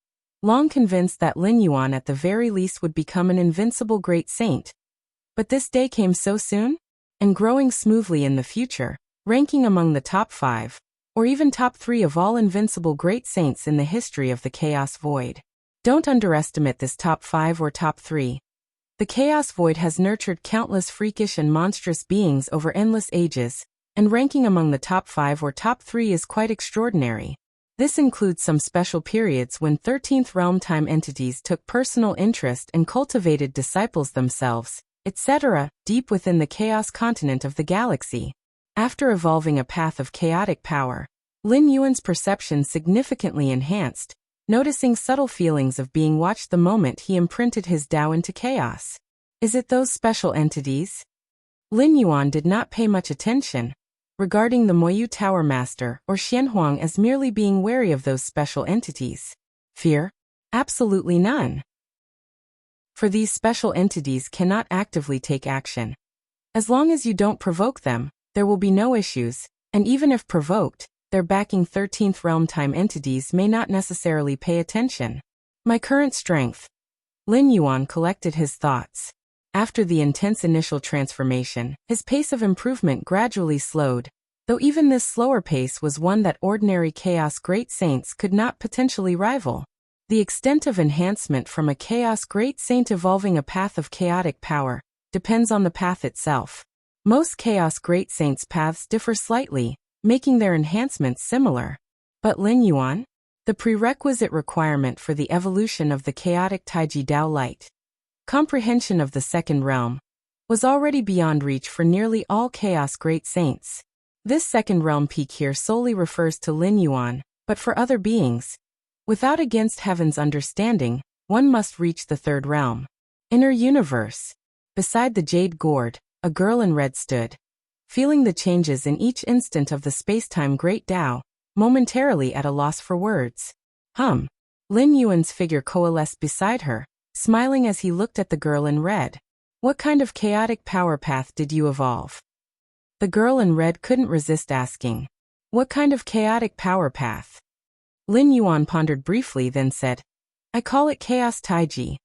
Long convinced that Lin Yuan at the very least would become an invincible great saint. But this day came so soon? And growing smoothly in the future, ranking among the top 5, or even top 3 of all invincible great saints in the history of the Chaos Void. Don't underestimate this top 5 or top 3. The Chaos Void has nurtured countless freakish and monstrous beings over endless ages, and ranking among the top 5 or top 3 is quite extraordinary. This includes some special periods when 13th realm time entities took personal interest and cultivated disciples themselves, etc., deep within the chaos continent of the galaxy. After evolving a path of chaotic power, Lin Yuan's perception significantly enhanced, noticing subtle feelings of being watched the moment he imprinted his Tao into chaos. Is it those special entities? Lin Yuan did not pay much attention, regarding the Moyu Tower Master or Xianhuang as merely being wary of those special entities. Fear? Absolutely none. For these special entities cannot actively take action. As long as you don't provoke them, there will be no issues, and even if provoked, their backing 13th realm time entities may not necessarily pay attention. My current strength. Lin Yuan collected his thoughts. After the intense initial transformation, his pace of improvement gradually slowed, though even this slower pace was one that ordinary chaos great saints could not potentially rival. The extent of enhancement from a chaos great saint evolving a path of chaotic power depends on the path itself. Most chaos great saints' paths differ slightly, making their enhancements similar. But Lin Yuan? The prerequisite requirement for the evolution of the chaotic Taiji Dao light, comprehension of the second realm, was already beyond reach for nearly all chaos great saints. This second realm peak here solely refers to Lin Yuan, but for other beings, without against heaven's understanding, one must reach the third realm. Inner universe. Beside the jade gourd, a girl in red stood, feeling the changes in each instant of the space-time great Tao, momentarily at a loss for words. Lin Yuan's figure coalesced beside her, smiling as he looked at the girl in red. What kind of chaotic power path did you evolve? The girl in red couldn't resist asking. What kind of chaotic power path? Lin Yuan pondered briefly, then said, I call it Chaos Taiji.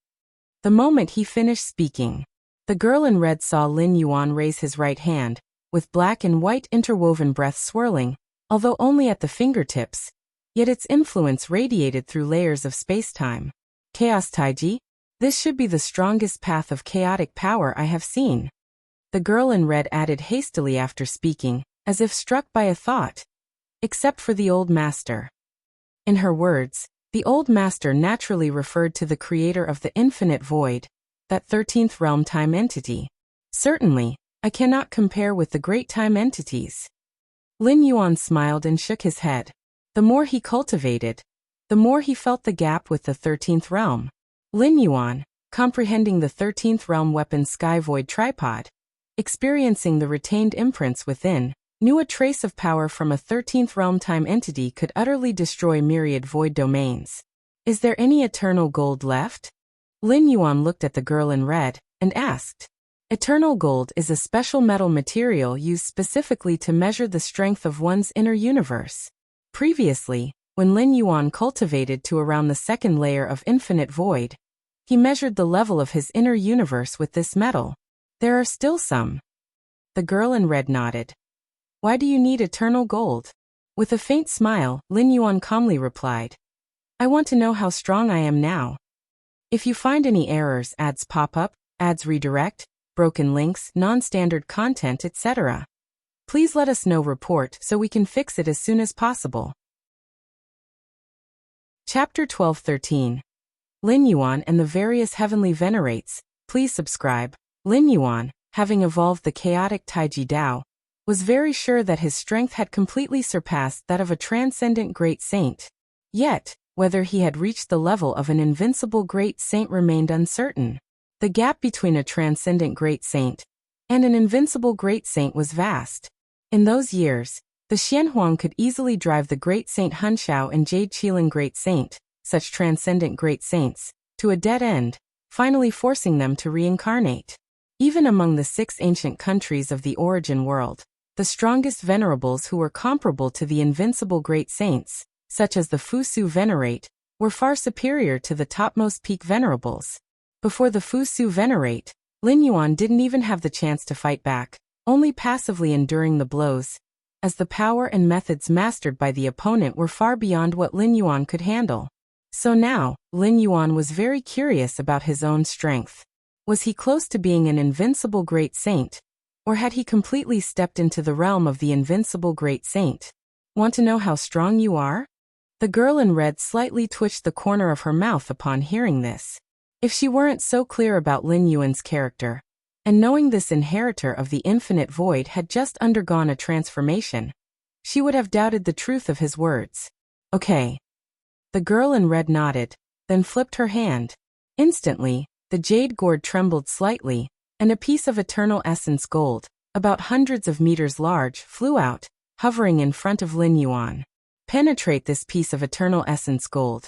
The moment he finished speaking, the girl in red saw Lin Yuan raise his right hand, with black and white interwoven breath swirling, although only at the fingertips, yet its influence radiated through layers of space-time. Chaos Taiji? This should be the strongest path of chaotic power I have seen. The girl in red added hastily after speaking, as if struck by a thought. Except for the old master. In her words, the old master naturally referred to the creator of the infinite void, that 13th realm time entity. Certainly, I cannot compare with the great time entities. Lin Yuan smiled and shook his head. The more he cultivated, the more he felt the gap with the 13th realm. Lin Yuan, comprehending the 13th realm weapon Sky Void Tripod, experiencing the retained imprints within, knew a trace of power from a 13th realm time entity could utterly destroy myriad void domains. Is there any eternal gold left? Lin Yuan looked at the girl in red and asked. Eternal gold is a special metal material used specifically to measure the strength of one's inner universe. Previously, when Lin Yuan cultivated to around the second layer of infinite void, he measured the level of his inner universe with this metal. There are still some. The girl in red nodded. Why do you need eternal gold? With a faint smile, Lin Yuan calmly replied. I want to know how strong I am now. If you find any errors, ads pop up, ads redirect, broken links, non-standard content, etc., please let us know. Report so we can fix it as soon as possible. Chapter 12-13. Lin Yuan and the various heavenly venerates. Please subscribe. Lin Yuan, having evolved the chaotic Taiji Dao, was very sure that his strength had completely surpassed that of a transcendent great saint. Yet, whether he had reached the level of an invincible great saint remained uncertain. The gap between a transcendent great saint and an invincible great saint was vast. In those years, the Xianhuang could easily drive the great saint Hunshao and Jade Qilin great saint, such transcendent great saints, to a dead end, finally forcing them to reincarnate. Even among the 6 ancient countries of the origin world, the strongest venerables who were comparable to the invincible great saints, such as the Fusu Venerate, were far superior to the topmost peak venerables. Before the Fusu Venerate, Lin Yuan didn't even have the chance to fight back, only passively enduring the blows, as the power and methods mastered by the opponent were far beyond what Lin Yuan could handle. So now, Lin Yuan was very curious about his own strength. Was he close to being an invincible great saint, or had he completely stepped into the realm of the invincible great saint? Want to know how strong you are? The girl in red slightly twitched the corner of her mouth upon hearing this. If she weren't so clear about Lin Yuan's character, and knowing this inheritor of the infinite void had just undergone a transformation, she would have doubted the truth of his words. Okay. The girl in red nodded, then flipped her hand. Instantly, the jade gourd trembled slightly, and a piece of eternal essence gold, about hundreds of meters large, flew out, hovering in front of Lin Yuan. Penetrate this piece of eternal essence gold,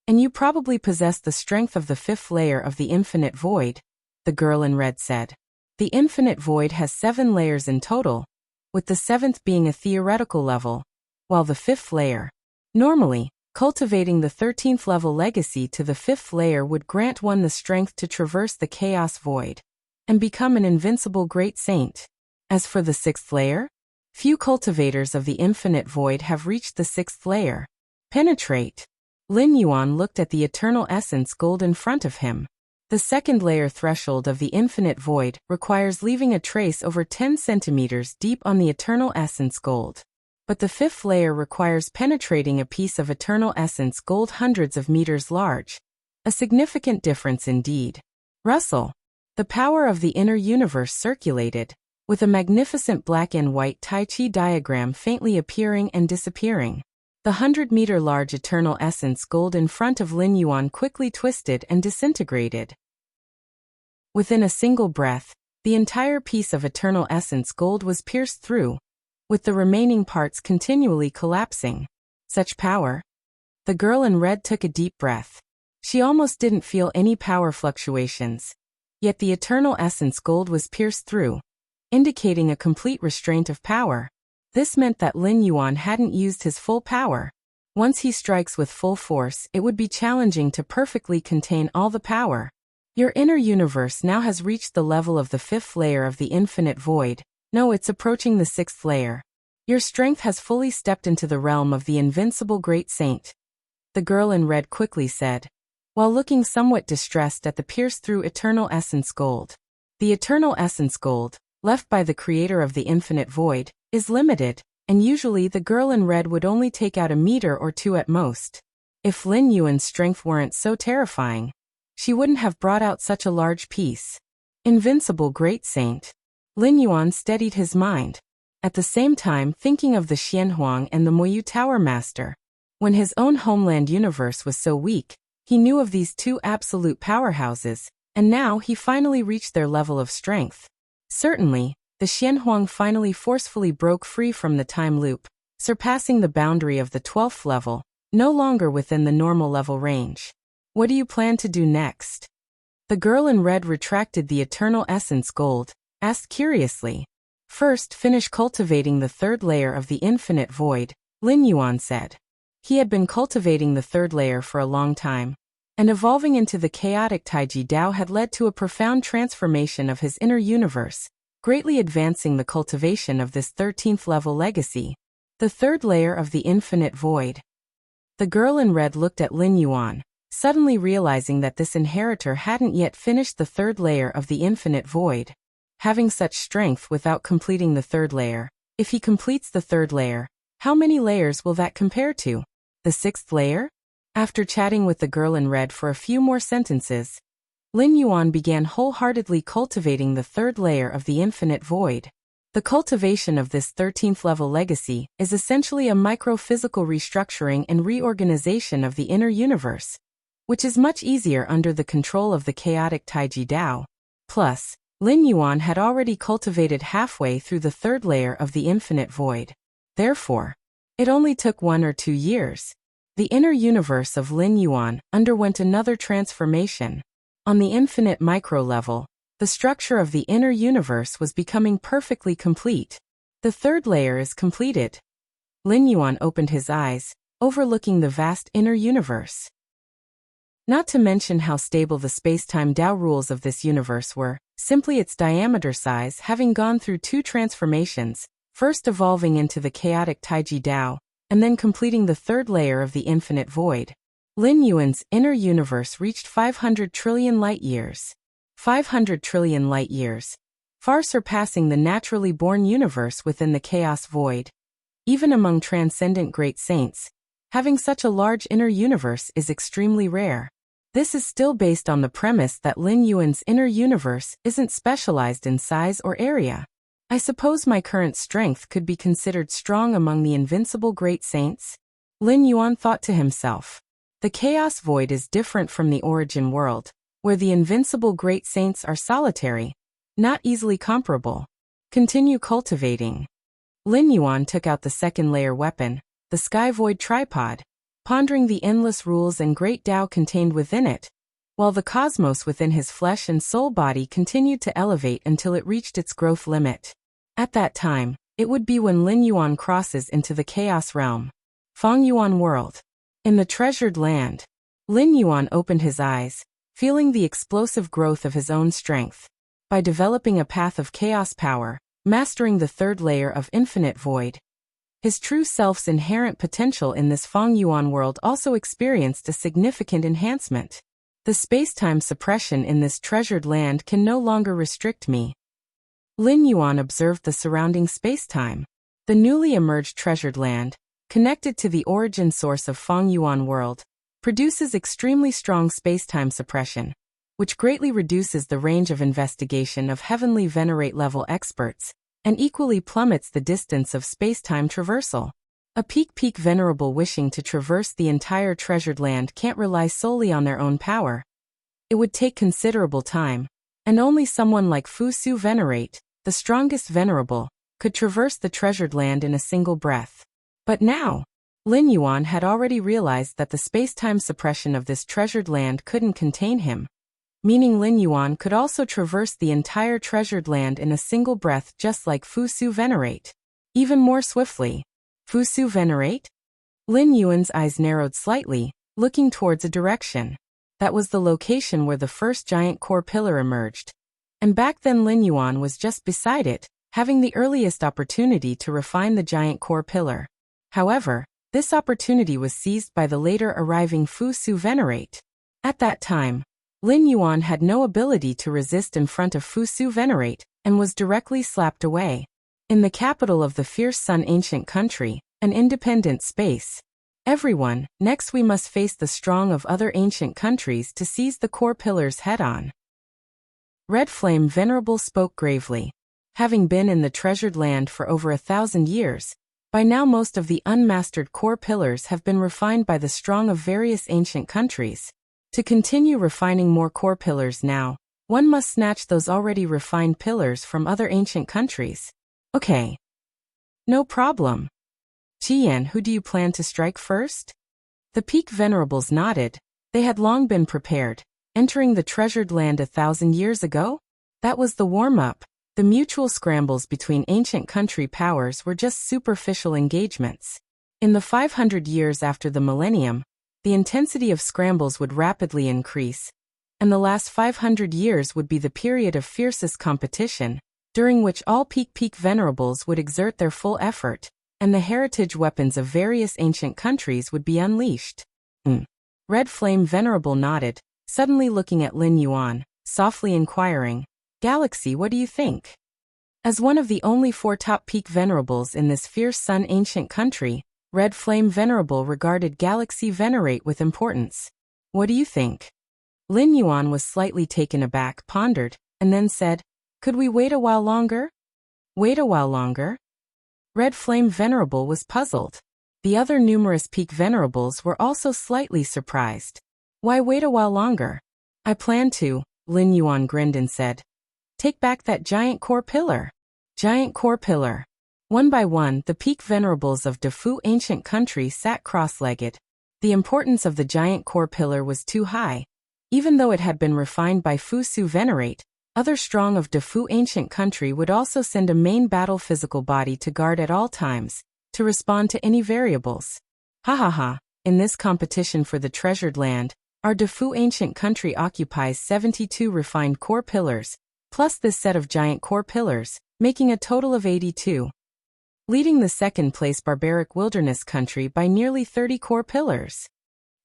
and you probably possess the strength of the 5th layer of the infinite void, the girl in red said. The infinite void has 7 layers in total, with the 7th being a theoretical level, while the 5th layer. Normally, cultivating the 13th level legacy to the 5th layer would grant one the strength to traverse the chaos void and become an invincible great saint. As for the 6th layer, few cultivators of the infinite void have reached the 6th layer. Penetrate. Lin Yuan looked at the eternal essence gold in front of him. The 2nd layer threshold of the infinite void requires leaving a trace over 10 centimeters deep on the eternal essence gold. But the 5th layer requires penetrating a piece of eternal essence gold hundreds of meters large. A significant difference indeed. Russell. The power of the inner universe circulated, with a magnificent black and white Tai Chi diagram faintly appearing and disappearing. The 100-meter large eternal essence gold in front of Lin Yuan quickly twisted and disintegrated. Within a single breath, the entire piece of eternal essence gold was pierced through, with the remaining parts continually collapsing. Such power. The girl in red took a deep breath. She almost didn't feel any power fluctuations. Yet the eternal essence gold was pierced through, indicating a complete restraint of power. This meant that Lin Yuan hadn't used his full power. Once he strikes with full force, it would be challenging to perfectly contain all the power. Your inner universe now has reached the level of the 5th layer of the infinite void. No, it's approaching the 6th layer. Your strength has fully stepped into the realm of the invincible great saint, the girl in red quickly said, while looking somewhat distressed at the pierced-through eternal essence gold. The eternal essence gold, left by the creator of the infinite void, is limited, and usually the girl in red would only take out a meter or 2 at most. If Lin Yuan's strength weren't so terrifying, she wouldn't have brought out such a large piece. Invincible great saint. Lin Yuan steadied his mind, at the same time thinking of the Xianhuang and the Moyu Tower Master. When his own homeland universe was so weak, he knew of these 2 absolute powerhouses, and now he finally reached their level of strength. Certainly, the Xianhuang finally forcefully broke free from the time loop, surpassing the boundary of the 12th level, no longer within the normal level range. What do you plan to do next? The girl in red retracted the eternal essence gold, asked curiously. First, finish cultivating the third layer of the infinite void, Lin Yuan said. He had been cultivating the third layer for a long time, and evolving into the chaotic Taiji Dao had led to a profound transformation of his inner universe, greatly advancing the cultivation of this 13th level legacy, the third layer of the infinite void. The girl in red looked at Lin Yuan, suddenly realizing that this inheritor hadn't yet finished the third layer of the infinite void. Having such strength without completing the third layer, if he completes the third layer, how many layers will that compare to? The 6th layer? After chatting with the girl in red for a few more sentences, Lin Yuan began wholeheartedly cultivating the third layer of the infinite void. The cultivation of this 13th level legacy is essentially a micro-physical restructuring and reorganization of the inner universe, which is much easier under the control of the chaotic Taiji Dao. Plus, Lin Yuan had already cultivated halfway through the third layer of the infinite void. Therefore, it only took 1 or 2 years. The inner universe of Lin Yuan underwent another transformation. On the infinite micro level, the structure of the inner universe was becoming perfectly complete. The third layer is completed. Lin Yuan opened his eyes, overlooking the vast inner universe. Not to mention how stable the space-time Dao rules of this universe were, simply its diameter size having gone through 2 transformations, first evolving into the chaotic Taiji Dao, and then completing the third layer of the infinite void. Lin Yuan's inner universe reached 500 trillion light-years. 500 trillion light-years, far surpassing the naturally born universe within the chaos void. Even among transcendent great saints, having such a large inner universe is extremely rare. This is still based on the premise that Lin Yuan's inner universe isn't specialized in size or area. I suppose my current strength could be considered strong among the invincible great saints? Lin Yuan thought to himself. The chaos void is different from the origin world, where the invincible great saints are solitary, not easily comparable. Continue cultivating. Lin Yuan took out the second layer weapon, the sky void tripod, pondering the endless rules and great Tao contained within it, while the cosmos within his flesh and soul body continued to elevate until it reached its growth limit. At that time, it would be when Lin Yuan crosses into the chaos realm. Feng Yuan world. In the treasured land, Lin Yuan opened his eyes, feeling the explosive growth of his own strength. By developing a path of chaos power, mastering the third layer of infinite void, his true self's inherent potential in this Feng Yuan world also experienced a significant enhancement. The space-time suppression in this treasured land can no longer restrict me. Lin Yuan observed the surrounding space-time. The newly emerged treasured land, connected to the origin source of Feng Yuan world, produces extremely strong space-time suppression, which greatly reduces the range of investigation of heavenly venerate-level experts, and equally plummets the distance of space-time traversal. A peak venerable wishing to traverse the entire treasured land can't rely solely on their own power. It would take considerable time, and only someone like Fu Su Venerate, the strongest venerable, could traverse the treasured land in a single breath. But now, Lin Yuan had already realized that the space-time suppression of this treasured land couldn't contain him, meaning Lin Yuan could also traverse the entire treasured land in a single breath just like Fu Su Venerate. Even more swiftly. Fu Su Venerate? Lin Yuan's eyes narrowed slightly, looking towards a direction. That was the location where the first giant core pillar emerged. And back then Lin Yuan was just beside it, having the earliest opportunity to refine the giant core pillar. However, this opportunity was seized by the later arriving Fu Su Venerate. At that time, Lin Yuan had no ability to resist in front of Fu Su Venerate, and was directly slapped away. In the capital of the fierce Sun ancient country, an independent space. Everyone, next we must face the strong of other ancient countries to seize the core pillars head-on. Red Flame Venerable spoke gravely. Having been in the treasured land for over 1,000 years, by now most of the unmastered core pillars have been refined by the strong of various ancient countries. To continue refining more core pillars now, One must snatch those already refined pillars from other ancient countries. Okay. No problem. Qian, who do you plan to strike first? The peak venerables nodded. They had long been prepared, entering the treasured land 1,000 years ago? That was the warm-up. The mutual scrambles between ancient country powers were just superficial engagements. In the 500 years after the millennium, the intensity of scrambles would rapidly increase, and the last 500 years would be the period of fiercest competition, during which all peak venerables would exert their full effort, and the heritage weapons of various ancient countries would be unleashed. Red Flame Venerable nodded, suddenly looking at Lin Yuan, softly inquiring, Galaxy, what do you think? As one of the only 4 top peak venerables in this fierce sun ancient country, Red Flame Venerable regarded Galaxy Venerate with importance. What do you think? Lin Yuan was slightly taken aback, pondered, and then said, could we wait a while longer? Wait a while longer? Red Flame Venerable was puzzled. The other numerous peak venerables were also slightly surprised. Why wait a while longer? I plan to, Lin Yuan grinned and said. Take back that giant core pillar. Giant core pillar. One by one, the peak venerables of Defu ancient country sat cross-legged. The importance of the giant core pillar was too high. Even though it had been refined by Fu Su Venerate, other strong of Defu ancient country would also send a main battle physical body to guard at all times, to respond to any variables. In this competition for the treasured land, our Defu ancient country occupies 72 refined core pillars, plus this set of giant core pillars, making a total of 82. Leading the second-place barbaric wilderness country by nearly 30 core pillars.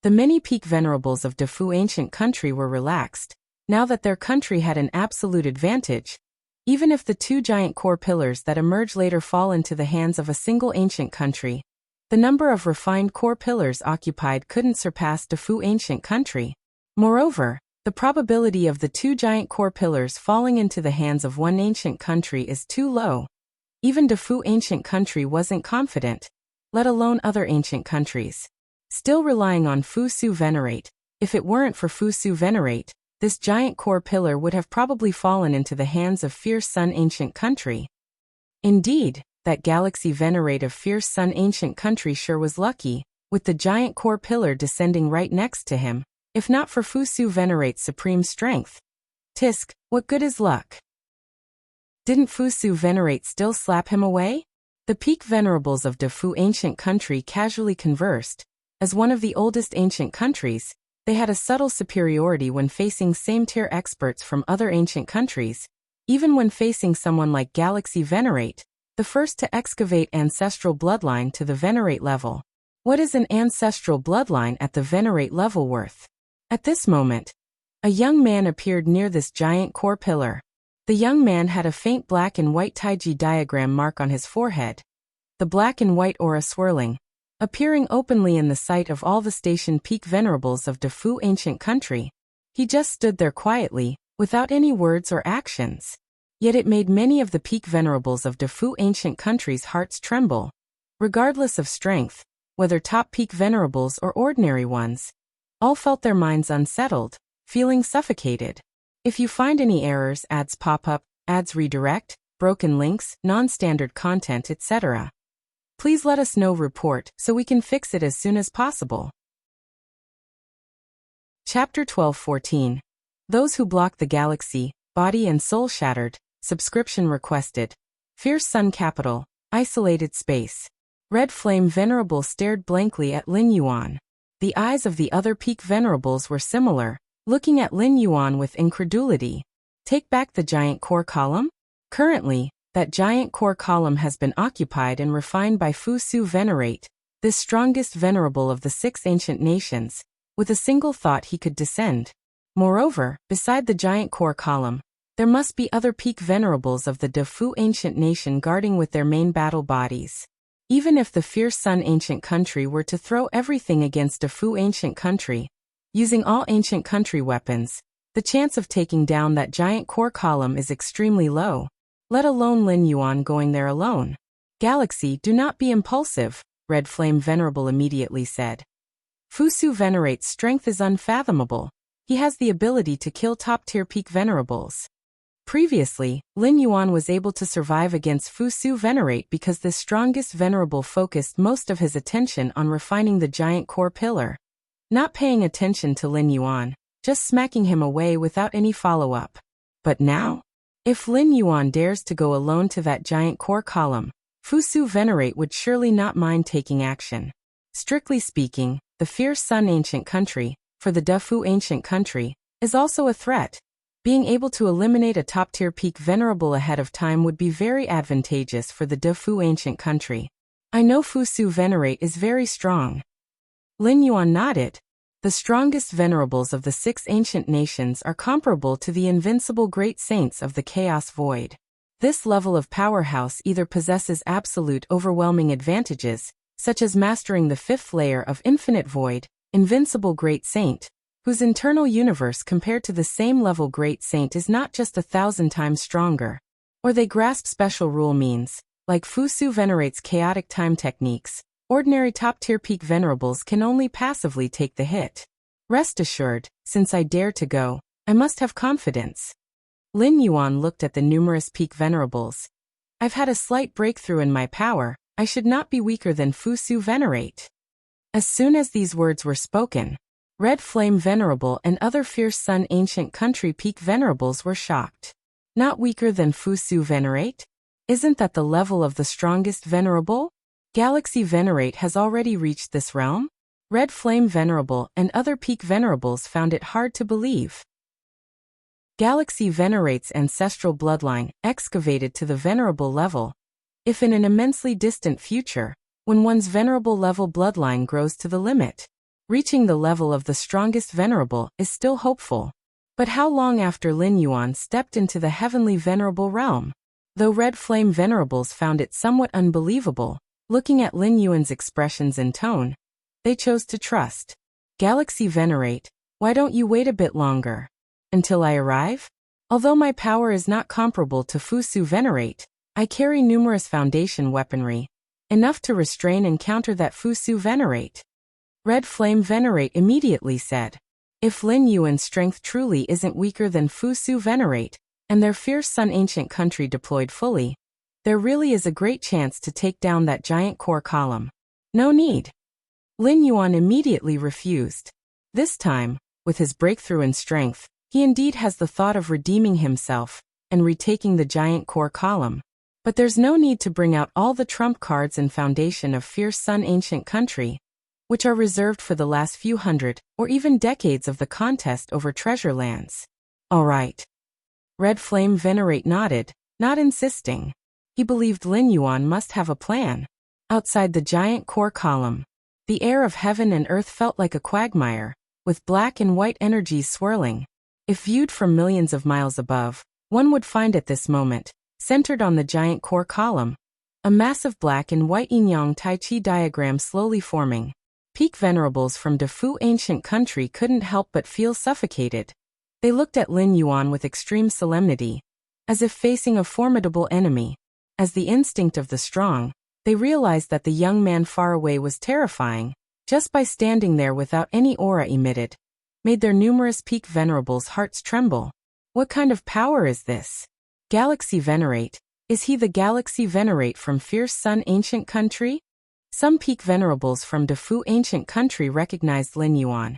The many peak venerables of Defu ancient country were relaxed, now that their country had an absolute advantage. Even if the 2 giant core pillars that emerge later fall into the hands of a single ancient country, the number of refined core pillars occupied couldn't surpass Defu ancient country. Moreover, the probability of the 2 giant core pillars falling into the hands of one ancient country is too low. Even Defu ancient country wasn't confident, let alone other ancient countries. Still relying on Fu Su Venerate, if it weren't for Fu Su Venerate, this giant core pillar would have probably fallen into the hands of Fierce Sun ancient country. Indeed, that Galaxy Venerate of Fierce Sun ancient country sure was lucky, with the giant core pillar descending right next to him, if not for Fu Su Venerate's supreme strength. Tisk, what good is luck? Didn't Fu Su Venerate still slap him away? The peak venerables of Defu ancient country casually conversed. As one of the oldest ancient countries, they had a subtle superiority when facing same-tier experts from other ancient countries. Even when facing someone like Galaxy Venerate, the first to excavate ancestral bloodline to the Venerate level. What is an ancestral bloodline at the Venerate level worth? At this moment, a young man appeared near this giant core pillar. The young man had a faint black and white Taiji diagram mark on his forehead. The black and white aura swirling, appearing openly in the sight of all the station peak venerables of Defu ancient country. He just stood there quietly, without any words or actions. Yet it made many of the peak venerables of Defu ancient country's hearts tremble. Regardless of strength, whether top peak venerables or ordinary ones, all felt their minds unsettled, feeling suffocated. If you find any errors, ads pop up, ads redirect, broken links, non-standard content, etc., please let us know. Report so we can fix it as soon as possible. Chapter 12-14. Those who block the galaxy, body and soul shattered, subscription requested. Fierce Sun Capital, isolated space. Red Flame Venerable stared blankly at Lin Yuan. The eyes of the other peak venerables were similar, looking at Lin Yuan with incredulity. Take back the giant core column? Currently, that giant core column has been occupied and refined by Fu Su Venerate, this strongest venerable of the 6 ancient nations. With a single thought he could descend. Moreover, beside the giant core column, there must be other peak venerables of the Defu ancient nation guarding with their main battle bodies. Even if the Fierce Sun ancient country were to throw everything against Defu ancient country, using all ancient country weapons, the chance of taking down that giant core column is extremely low, let alone Lin Yuan going there alone. Galaxy, do not be impulsive, Red Flame Venerable immediately said. Fu Su Venerate's strength is unfathomable. He has the ability to kill top-tier peak venerables. Previously, Lin Yuan was able to survive against Fu Su Venerate because the strongest venerable focused most of his attention on refining the giant core pillar. Not paying attention to Lin Yuan, just smacking him away without any follow-up. But now? If Lin Yuan dares to go alone to that giant core column, Fu Su Venerate would surely not mind taking action. Strictly speaking, the fierce Sun Ancient Country, for the Defu Ancient Country, is also a threat. Being able to eliminate a top-tier peak venerable ahead of time would be very advantageous for the Defu Ancient Country. I know Fu Su Venerate is very strong. Lin Yuan nodded. The strongest venerables of the 6 ancient nations are comparable to the invincible great saints of the Chaos Void. This level of powerhouse either possesses absolute overwhelming advantages, such as mastering the 5th layer of Infinite Void, Invincible Great Saint, whose internal universe compared to the same level Great Saint is not just 1,000 times stronger. Or they grasp special rule means, like Fu Su Venerate's chaotic time techniques, ordinary top-tier peak venerables can only passively take the hit. Rest assured, since I dare to go, I must have confidence. Lin Yuan looked at the numerous peak venerables. I've had a slight breakthrough in my power, I should not be weaker than Fu Su Venerate. As soon as these words were spoken, Red Flame Venerable and other fierce Sun Ancient Country peak venerables were shocked. Not weaker than Fu Su Venerate? Isn't that the level of the strongest venerable? Galaxy Venerate has already reached this realm? Red Flame Venerable and other peak venerables found it hard to believe. Galaxy Venerate's ancestral bloodline excavated to the venerable level. If in an immensely distant future, when one's venerable level bloodline grows to the limit, reaching the level of the strongest venerable is still hopeful. But how long after Lin Yuan stepped into the heavenly venerable realm? Though Red Flame Venerables found it somewhat unbelievable, looking at Lin Yuan's expressions and tone, they chose to trust. Galaxy Venerate, why don't you wait a bit longer? Until I arrive? Although my power is not comparable to Fu Su Venerate, I carry numerous foundation weaponry, enough to restrain and counter that Fu Su Venerate. Red Flame Venerate immediately said. If Lin Yuan's strength truly isn't weaker than Fu Su Venerate, and their fierce Sun Ancient Country deployed fully, there really is a great chance to take down that giant core column. No need. Lin Yuan immediately refused. This time, with his breakthrough in strength, he indeed has the thought of redeeming himself and retaking the giant core column. But there's no need to bring out all the trump cards and foundation of fierce Sun Ancient Country, which are reserved for the last few hundred or even decades of the contest over treasure lands. All right. Red Flame Venerate nodded, not insisting. He believed Lin Yuan must have a plan. Outside the giant core column, the air of heaven and earth felt like a quagmire, with black and white energies swirling. If viewed from millions of miles above, one would find at this moment, centered on the giant core column, a massive black and white yin-yang Tai Chi diagram slowly forming. Peak venerables from Defu Ancient Country couldn't help but feel suffocated. They looked at Lin Yuan with extreme solemnity, as if facing a formidable enemy. As the instinct of the strong, they realized that the young man far away was terrifying, just by standing there without any aura emitted, made their numerous peak venerables' hearts tremble. What kind of power is this? Galaxy Venerate, is he the Galaxy Venerate from fierce Sun Ancient Country? Some peak venerables from Defu Ancient Country recognized Lin Yuan.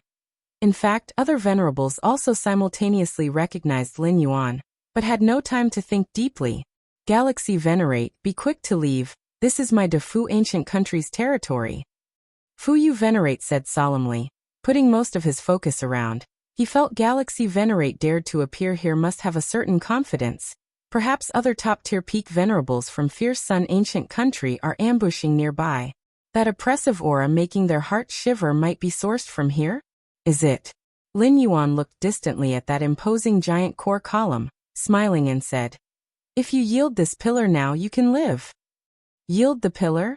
In fact, other venerables also simultaneously recognized Lin Yuan, but had no time to think deeply. Galaxy Venerate, be quick to leave, this is my Defu Ancient Country's territory. Fu Yu Venerate said solemnly, putting most of his focus around. He felt Galaxy Venerate dared to appear here must have a certain confidence. Perhaps other top-tier peak venerables from fierce Sun Ancient Country are ambushing nearby. That oppressive aura making their hearts shiver might be sourced from here? Is it? Lin Yuan looked distantly at that imposing giant core column, smiling and said, if you yield this pillar now you can live. Yield the pillar?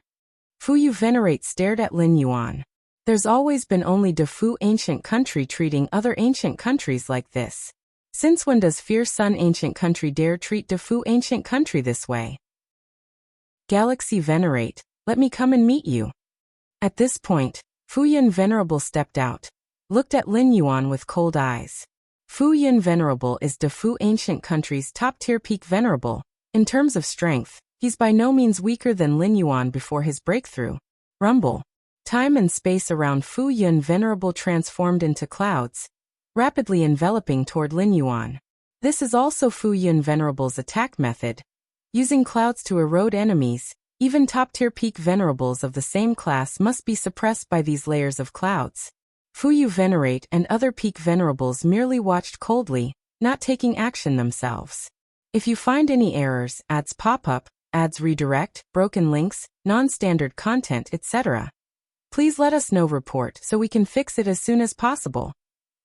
Fu Yu Venerate stared at Lin Yuan. There's always been only Defu Ancient Country treating other ancient countries like this. Since when does fierce Sun Ancient Country dare treat Defu Ancient Country this way? Galaxy Venerate, let me come and meet you. At this point, Fu Yun Venerable stepped out. looked at Lin Yuan with cold eyes. Fu Yun Venerable is De Fu ancient country's top-tier peak venerable. In terms of strength, he's by no means weaker than Lin Yuan before his breakthrough. Rumble. Time and space around Fu Yun Venerable transformed into clouds, rapidly enveloping toward Lin Yuan. This is also Fu Yun Venerable's attack method, using clouds to erode enemies. Even top-tier peak venerables of the same class must be suppressed by these layers of clouds. Fu Yu Venerate and other peak venerables merely watched coldly, not taking action themselves. If you find any errors, ads pop up, ads redirect, broken links, non-standard content, etc., please let us know report so we can fix it as soon as possible.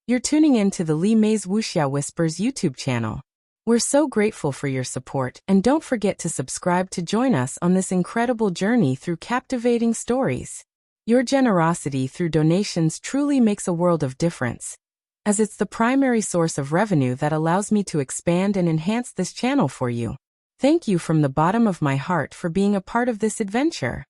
You're tuning in to the Li Mei's Wuxia Whispers YouTube channel. We're so grateful for your support, and don't forget to subscribe to join us on this incredible journey through captivating stories. Your generosity through donations truly makes a world of difference, as it's the primary source of revenue that allows me to expand and enhance this channel for you. Thank you from the bottom of my heart for being a part of this adventure.